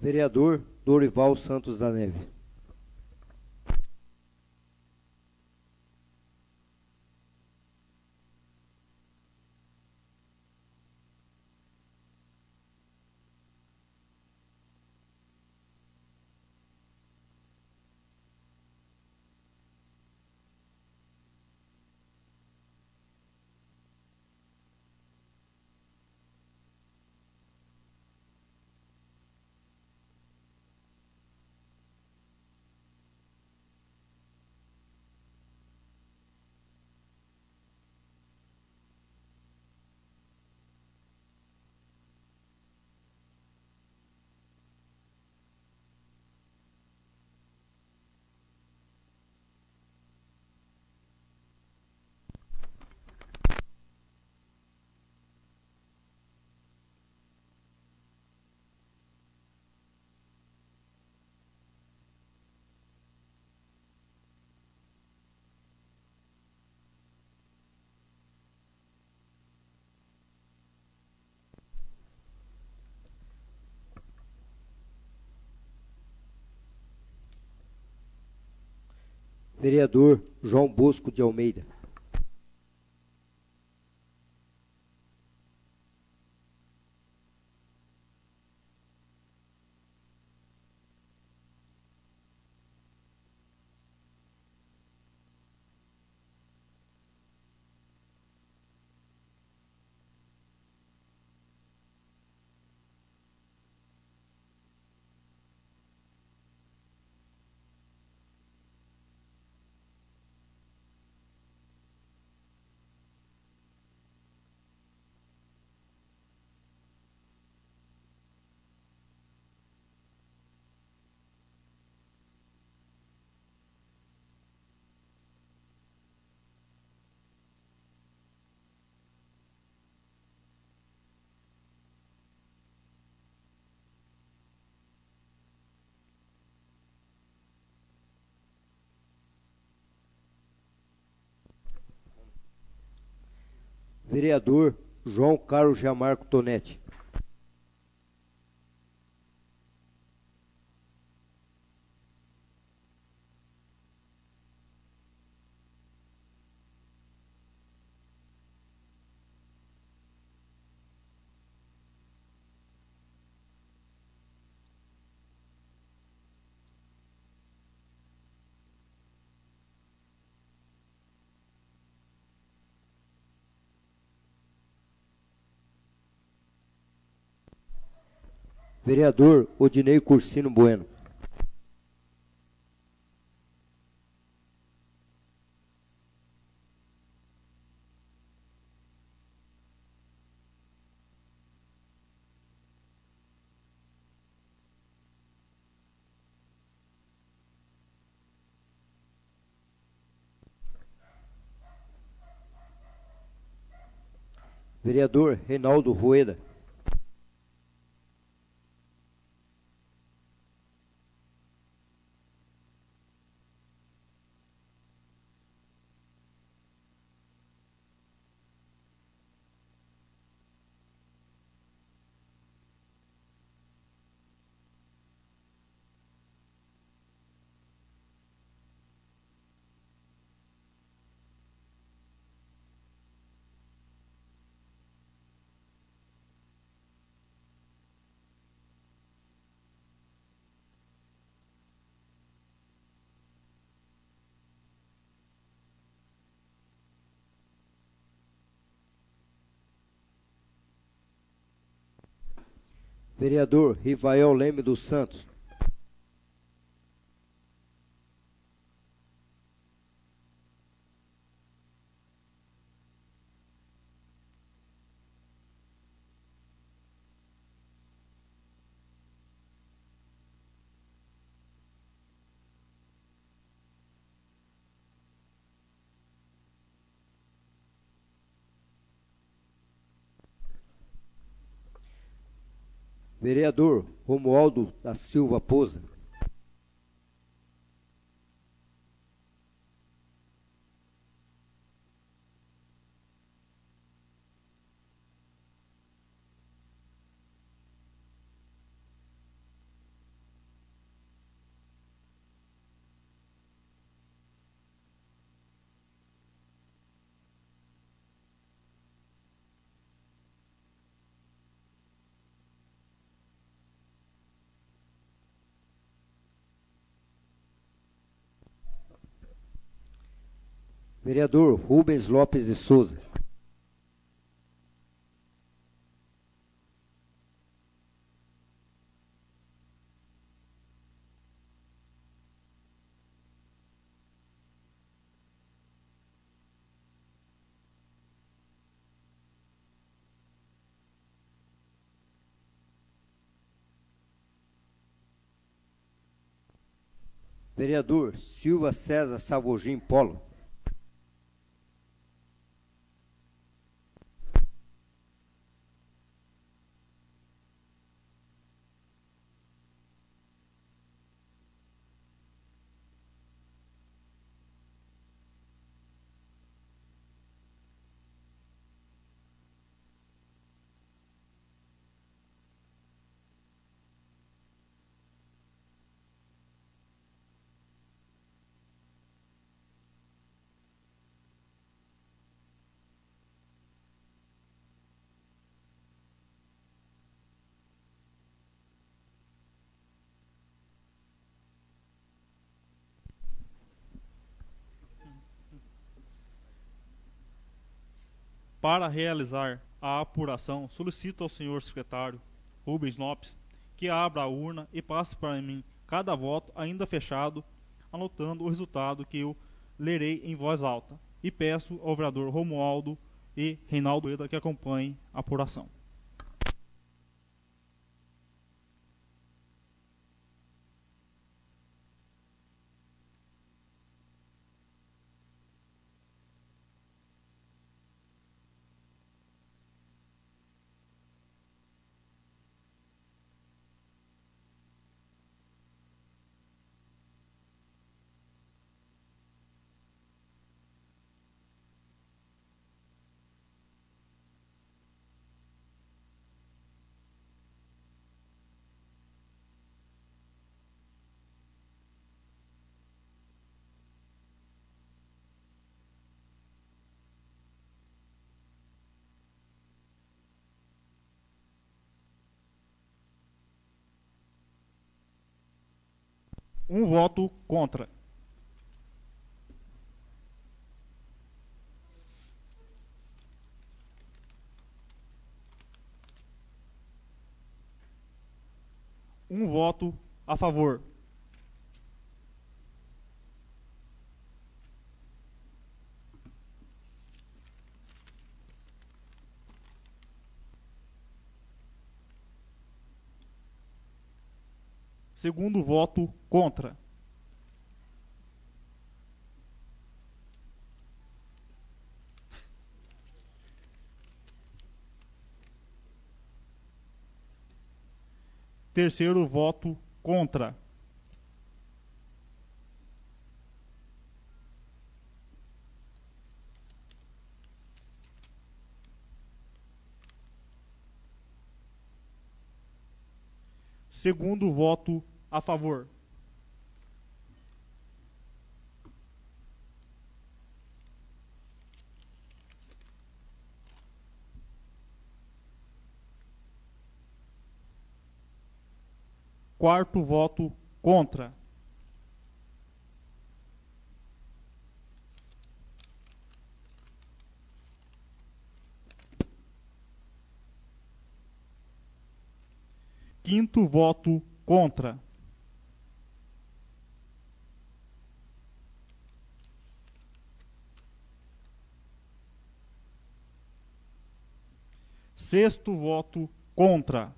Vereador Dorival Santos da Neve. Vereador João Bosco de Almeida. Vereador João Carlos Gianmarco Tonetti. Vereador Odinei Cursino Bueno. Vereador Reinaldo Rueda. Vereador Rivael Leme dos Santos. Vereador Romualdo da Silva Pousa. Vereador Rubens Lopes de Souza. Vereador Silva César Savogim Polo. Para realizar a apuração, solicito ao senhor secretário Rubens Lopes que abra a urna e passe para mim cada voto ainda fechado, anotando o resultado que eu lerei em voz alta. E peço ao vereador Romualdo e Reinaldo Eda que acompanhem a apuração. Um voto contra. Um voto a favor. Segundo voto contra. Terceiro voto contra. Segundo voto a favor. Quarto voto contra. 5º voto contra. Sexto voto contra.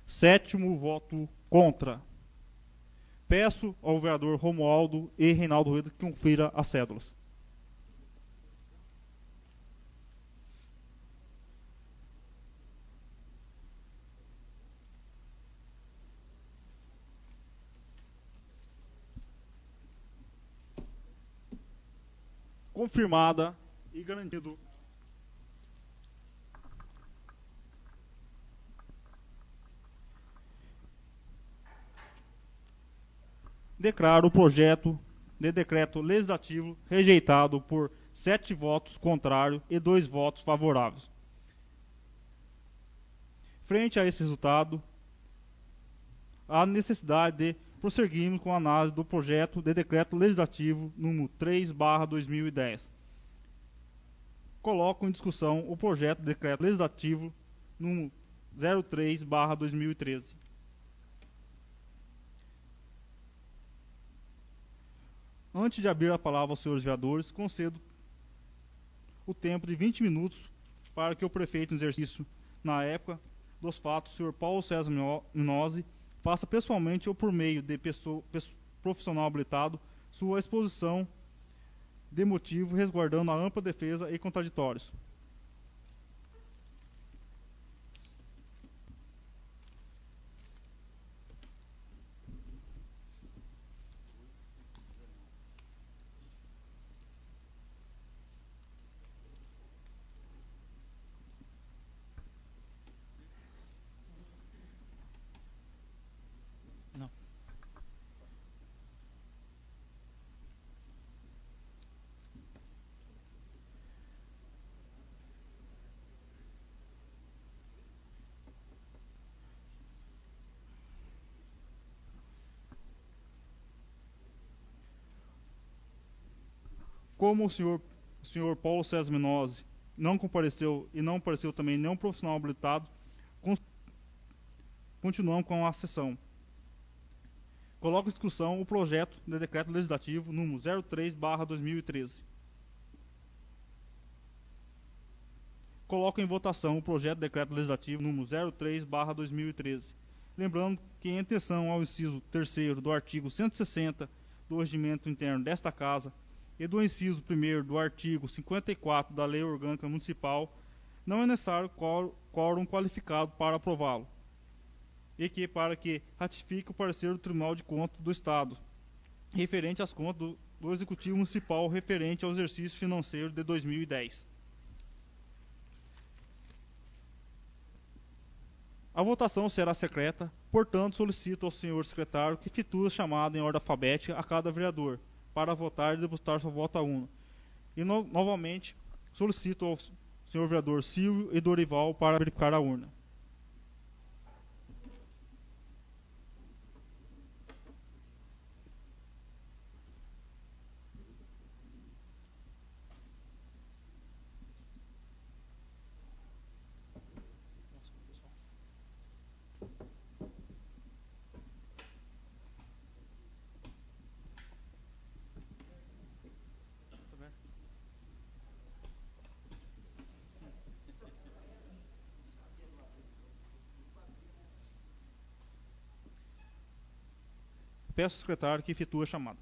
Sétimo voto contra. Peço ao vereador Romualdo e Reinaldo Rueda que confira as cédulas. Confirmada e garantido. Declaro o projeto de decreto legislativo rejeitado por 7 votos contrários e 2 votos favoráveis. Frente a esse resultado, há necessidade de prosseguirmos com a análise do projeto de decreto legislativo número 3/2010. Coloco em discussão o projeto de decreto legislativo número 03/2013. Antes de abrir a palavra aos senhores vereadores, concedo o tempo de 20 minutos para que o prefeito em exercício, na época dos fatos, o senhor Paulo César Minozzi, faça pessoalmente ou por meio de profissional habilitado sua exposição de motivo, resguardando a ampla defesa e contraditórios. Não. Como o senhor Paulo César Minozzi não compareceu e não apareceu também nenhum profissional habilitado, continuamos com a sessão. Coloco em discussão o projeto de decreto legislativo número 03/2013. Coloco em votação o projeto de decreto legislativo número 03/2013. Lembrando que, em atenção ao inciso 3º do artigo 160 do Regimento Interno desta Casa e do inciso 1º do artigo 54 da Lei Orgânica Municipal, não é necessário quórum qualificado para aprová-lo, e que, para que ratifique o parecer do Tribunal de Contas do Estado, referente às contas do Executivo Municipal referente ao exercício financeiro de 2010. A votação será secreta, portanto, solicito ao senhor secretário que efetue a chamada em ordem alfabética a cada vereador, para votar e depositar sua voto à urna. E, novamente, solicito ao senhor vereador Silvio e Dorival para verificar a urna. Peço ao secretário que efetue a chamada.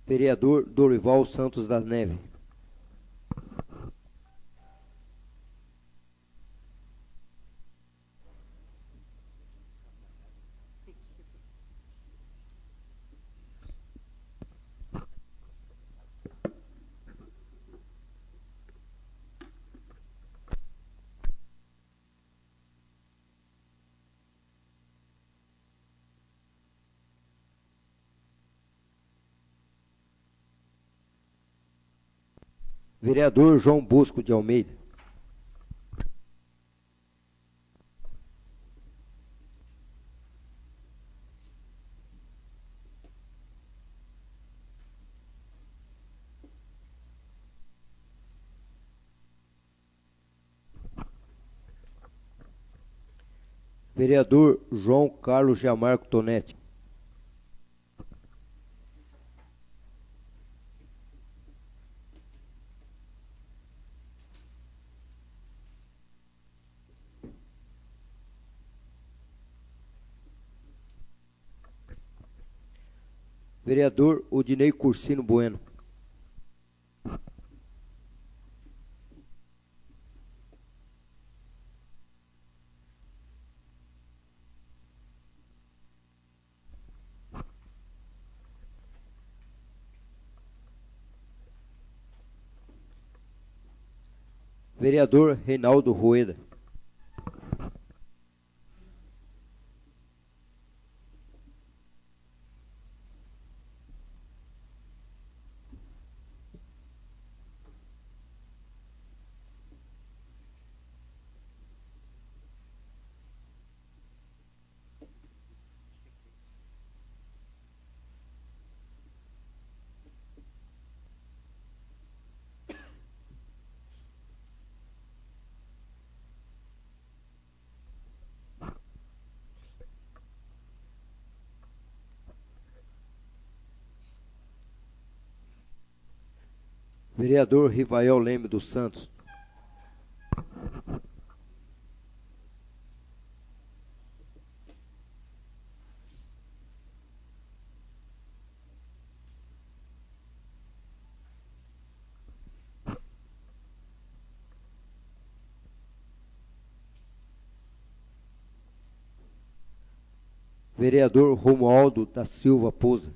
Vereador Dorival Santos da Neve. Vereador João Bosco de Almeida. Vereador João Carlos Gianmarco Tonetti. Vereador Odinei Cursino Bueno. Vereador Reinaldo Rueda. Vereador Rivael Leme dos Santos. Vereador Romualdo da Silva Pousa.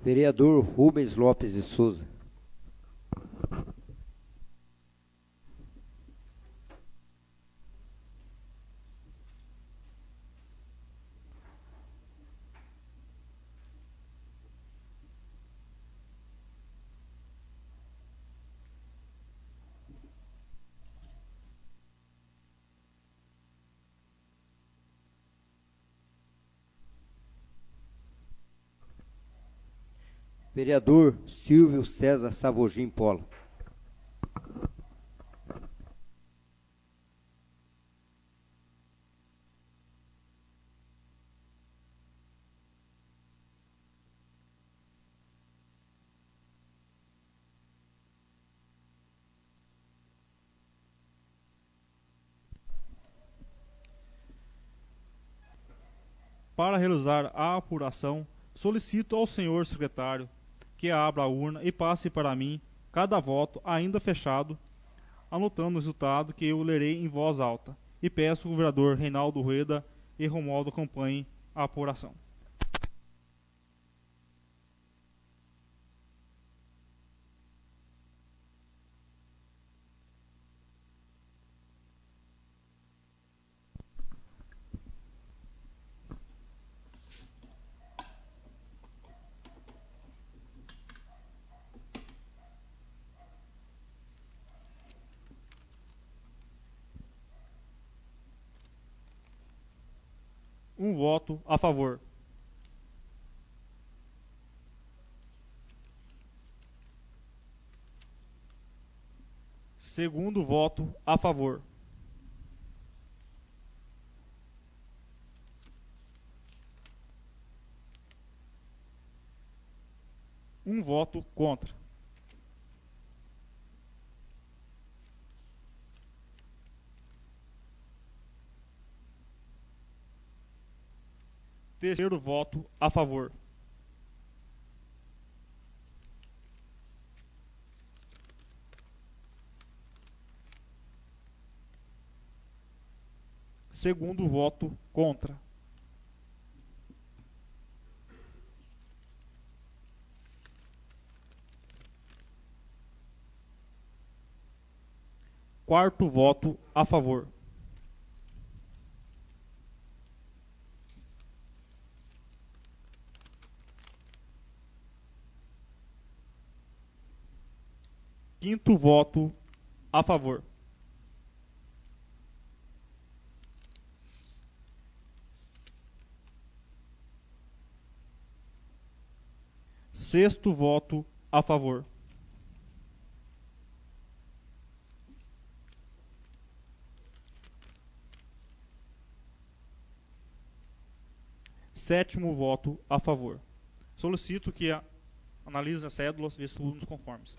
Vereador Rubens Lopes de Souza. Vereador Silvio César Savogim Pola. Para realizar a apuração, solicito ao senhor secretário que abra a urna e passe para mim cada voto ainda fechado, anotando o resultado que eu lerei em voz alta. E peço que o vereador Reinaldo Rueda e Romualdo acompanhem a apuração. Um voto a favor. Segundo voto a favor. Um voto contra. Terceiro voto a favor. Segundo voto contra. Quarto voto a favor. Quinto voto a favor. Sexto voto a favor. Sétimo voto a favor. Solicito que analise as cédulas e vê se tudo nos conformes.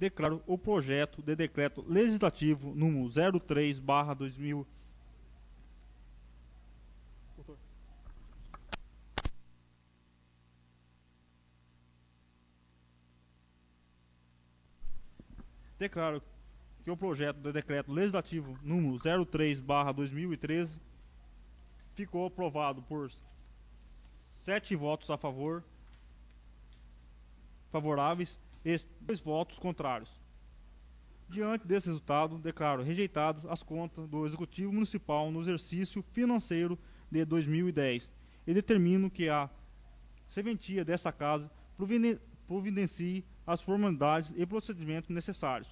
Declaro o projeto de decreto legislativo número 03/2000. Declaro que o projeto de decreto legislativo número 03/2013 ficou aprovado por 7 votos a favor, favoráveis, e 2 votos contrários. Diante desse resultado, declaro rejeitadas as contas do Executivo Municipal no exercício financeiro de 2010 e determino que a serventia desta Casa providencie as formalidades e procedimentos necessários.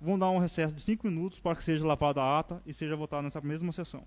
Vão dar um recesso de 5 minutos para que seja lavada a ata e seja votada nessa mesma sessão.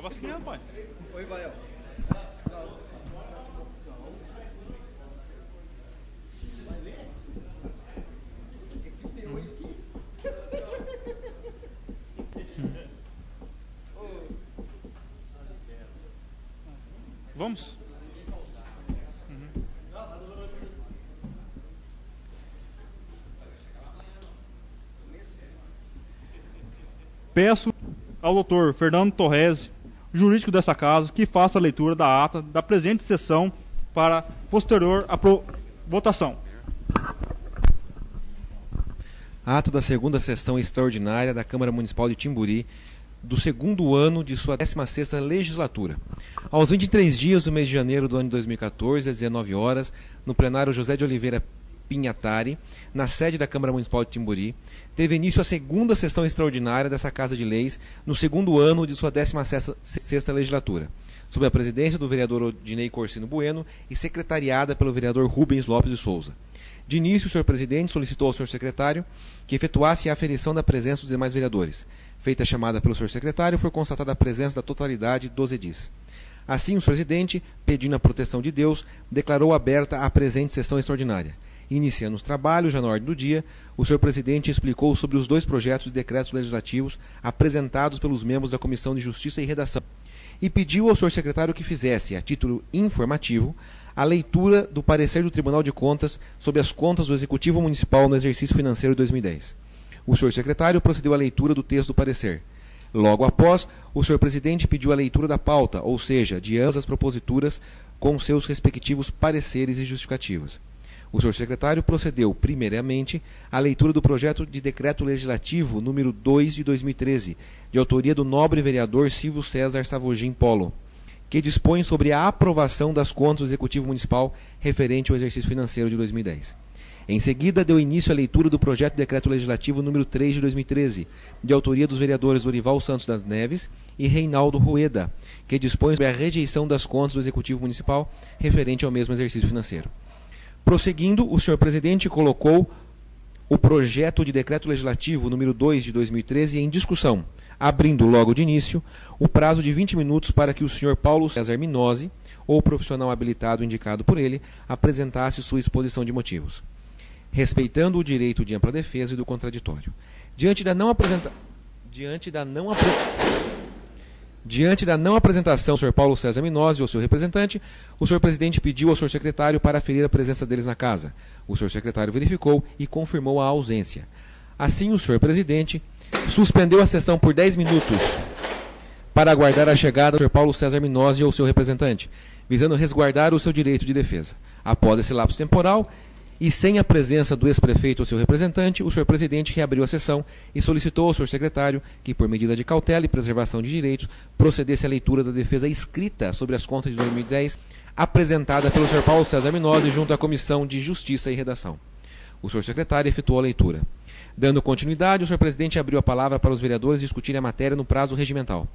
Basquinha, pai. Oi, Vael. Vamos? Peço ao doutor Fernando Torresi, jurídico desta casa, que faça a leitura da ata da presente sessão para posterior votação. Ata da segunda sessão extraordinária da Câmara Municipal de Timburi, do segundo ano de sua 16ª legislatura. Aos 23 dias do mês de janeiro do ano de 2014, às 19 horas, no plenário José de Oliveira Pinhatari, na sede da Câmara Municipal de Timburi, teve início a segunda sessão extraordinária dessa Casa de Leis, no segundo ano de sua 16ª legislatura, sob a presidência do vereador Odinei Corsino Bueno e secretariada pelo vereador Rubens Lopes de Souza. De início, o senhor presidente solicitou ao senhor secretário que efetuasse a aferição da presença dos demais vereadores. Feita a chamada pelo senhor secretário, foi constatada a presença da totalidade dos edis. Assim, o senhor presidente, pedindo a proteção de Deus, declarou aberta a presente sessão extraordinária. Iniciando os trabalhos, já na ordem do dia, o senhor presidente explicou sobre os 2 projetos de decretos legislativos apresentados pelos membros da Comissão de Justiça e Redação e pediu ao senhor secretário que fizesse, a título informativo, a leitura do parecer do Tribunal de Contas sobre as contas do Executivo Municipal no exercício financeiro de 2010. O senhor secretário procedeu à leitura do texto do parecer. Logo após, o senhor presidente pediu a leitura da pauta, ou seja, de ambas as proposituras, com seus respectivos pareceres e justificativas. O senhor secretário procedeu, primeiramente, à leitura do projeto de decreto legislativo número 2 de 2013, de autoria do nobre vereador Silvio César Savogin Polo, que dispõe sobre a aprovação das contas do Executivo Municipal referente ao exercício financeiro de 2010. Em seguida, deu início à leitura do projeto de decreto legislativo número 3 de 2013, de autoria dos vereadores Dorival Santos das Neves e Reinaldo Rueda, que dispõe sobre a rejeição das contas do Executivo Municipal referente ao mesmo exercício financeiro. Prosseguindo, o senhor presidente colocou o projeto de decreto legislativo número 2 de 2013 em discussão, abrindo logo de início o prazo de 20 minutos para que o senhor Paulo César Minozzi, ou profissional habilitado indicado por ele, apresentasse sua exposição de motivos, respeitando o direito de ampla defesa e do contraditório. Diante da não apresentação do Sr. Paulo César Minozzi ou seu representante, o Sr. presidente pediu ao Sr. secretário para aferir a presença deles na casa. O Sr. secretário verificou e confirmou a ausência. Assim, o Sr. presidente suspendeu a sessão por 10 minutos para aguardar a chegada do Sr. Paulo César Minozzi ou seu representante, visando resguardar o seu direito de defesa. Após esse lapso temporal, e sem a presença do ex-prefeito ou seu representante, o senhor presidente reabriu a sessão e solicitou ao senhor secretário que, por medida de cautela e preservação de direitos, procedesse à leitura da defesa escrita sobre as contas de 2010, apresentada pelo senhor Paulo César Minozzi junto à Comissão de Justiça e Redação. O senhor secretário efetuou a leitura. Dando continuidade, o senhor presidente abriu a palavra para os vereadores discutirem a matéria no prazo regimental.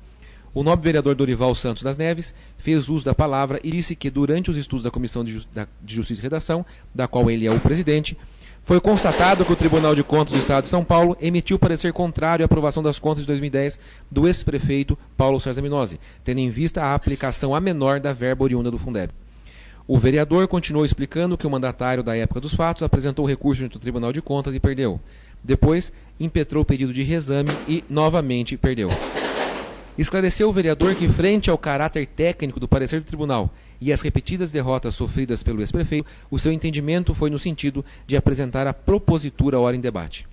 O nobre vereador Dorival Santos das Neves fez uso da palavra e disse que, durante os estudos da Comissão de Justiça e Redação, da qual ele é o presidente, foi constatado que o Tribunal de Contas do Estado de São Paulo emitiu parecer contrário à aprovação das contas de 2010 do ex-prefeito Paulo César Minozzi, tendo em vista a aplicação a menor da verba oriunda do Fundeb. O vereador continuou explicando que o mandatário da época dos fatos apresentou o recurso junto ao Tribunal de Contas e perdeu. Depois, impetrou o pedido de reexame e, novamente, perdeu. Esclareceu o vereador que, frente ao caráter técnico do parecer do tribunal e às repetidas derrotas sofridas pelo ex-prefeito, o seu entendimento foi no sentido de apresentar a propositura ora em debate.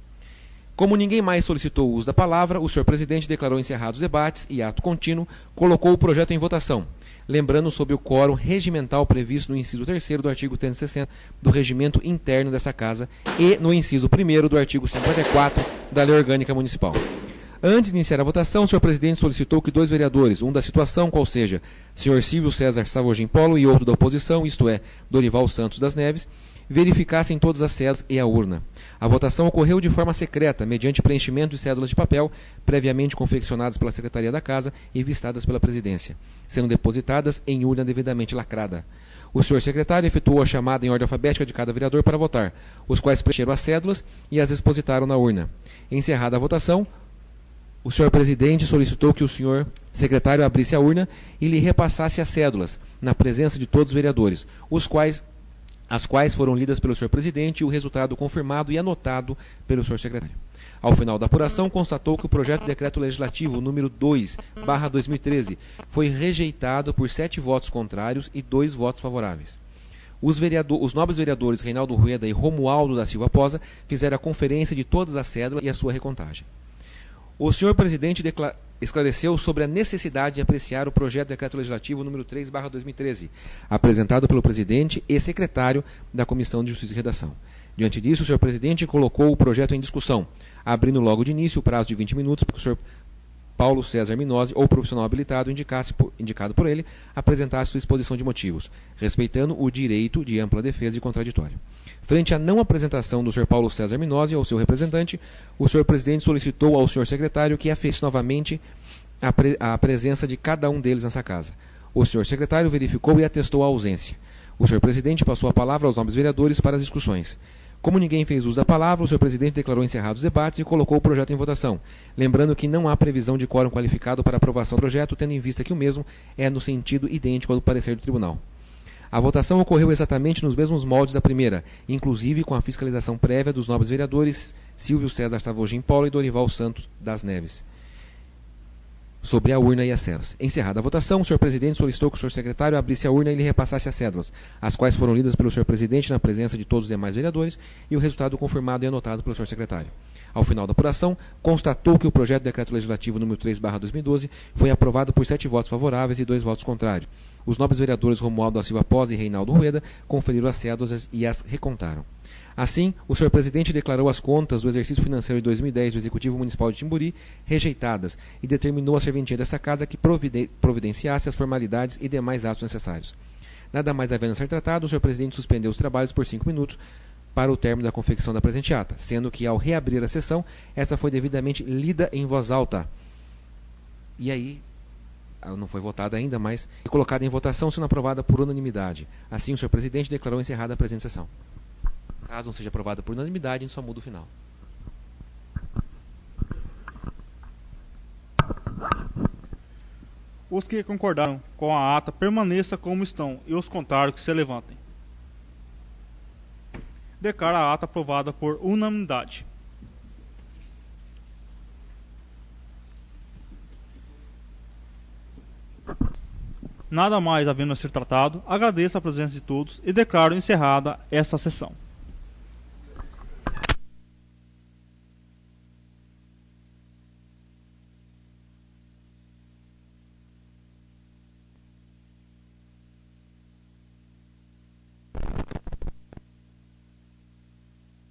Como ninguém mais solicitou o uso da palavra, o senhor presidente declarou encerrados os debates e, ato contínuo, colocou o projeto em votação, lembrando sobre o quórum regimental previsto no inciso 3º do artigo 360 do regimento interno dessa Casa e no inciso 1º do artigo 54 da Lei Orgânica Municipal. Antes de iniciar a votação, o senhor presidente solicitou que 2 vereadores, um da situação, qual seja, senhor Silvio César Savogin Polo, e outro da oposição, isto é, Dorival Santos das Neves, verificassem todas as cédulas e a urna. A votação ocorreu de forma secreta, mediante preenchimento de cédulas de papel, previamente confeccionadas pela Secretaria da Casa e vistadas pela Presidência, sendo depositadas em urna devidamente lacrada. O senhor secretário efetuou a chamada em ordem alfabética de cada vereador para votar, os quais preencheram as cédulas e as depositaram na urna. Encerrada a votação, O senhor presidente solicitou que o senhor secretário abrisse a urna e lhe repassasse as cédulas, na presença de todos os vereadores, as quais foram lidas pelo senhor presidente e o resultado confirmado e anotado pelo senhor secretário. Ao final da apuração, constatou que o projeto de decreto legislativo número 2/2013 foi rejeitado por 7 votos contrários e 2 votos favoráveis. Os nobres vereadores Reinaldo Rueda e Romualdo da Silva Posa fizeram a conferência de todas as cédulas e a sua recontagem. O senhor presidente esclareceu sobre a necessidade de apreciar o projeto de decreto legislativo número 3/2013, apresentado pelo presidente e secretário da Comissão de Justiça e Redação. Diante disso, o senhor presidente colocou o projeto em discussão, abrindo logo de início o prazo de 20 minutos para que o senhor Paulo César Minozzi, ou profissional habilitado indicado por ele, apresentasse sua exposição de motivos, respeitando o direito de ampla defesa e contraditório. Frente à não apresentação do senhor Paulo César Minozzi ou seu representante, o senhor presidente solicitou ao senhor secretário que afeste novamente a presença de cada um deles nessa casa. O senhor secretário verificou e atestou a ausência. O senhor presidente passou a palavra aos nobres vereadores para as discussões. Como ninguém fez uso da palavra, o senhor presidente declarou encerrados os debates e colocou o projeto em votação, lembrando que não há previsão de quórum qualificado para aprovação do projeto, tendo em vista que o mesmo é no sentido idêntico ao do parecer do tribunal. A votação ocorreu exatamente nos mesmos moldes da primeira, inclusive com a fiscalização prévia dos nobres vereadores Silvio César Savogin Paulo e Dorival Santos das Neves, sobre a urna e as cédulas. Encerrada a votação, o senhor presidente solicitou que o senhor secretário abrisse a urna e lhe repassasse as cédulas, as quais foram lidas pelo senhor presidente na presença de todos os demais vereadores e o resultado confirmado e anotado pelo senhor secretário. Ao final da apuração, constatou que o projeto de decreto legislativo número 3/2012 foi aprovado por 7 votos favoráveis e 2 votos contrários. Os nobres vereadores Romualdo da Silva Posa e Reinaldo Rueda conferiram as cédulas e as recontaram. Assim, o senhor presidente declarou as contas do exercício financeiro de 2010 do Executivo Municipal de Timburi rejeitadas e determinou à serventia dessa casa que providenciasse as formalidades e demais atos necessários. Nada mais havendo a ser tratado, o senhor presidente suspendeu os trabalhos por 5 minutos para o término da confecção da presente ata, sendo que, ao reabrir a sessão, esta foi devidamente lida em voz alta. E aí, não foi votada ainda, mas colocada em votação, sendo aprovada por unanimidade. Assim, o senhor presidente declarou encerrada a presente sessão. Caso não seja aprovada por unanimidade, a gente só muda o final. Os que concordaram com a ata permaneçam como estão e os contrários que se levantem. Declaro a ata aprovada por unanimidade. Nada mais havendo a ser tratado, agradeço a presença de todos e declaro encerrada esta sessão.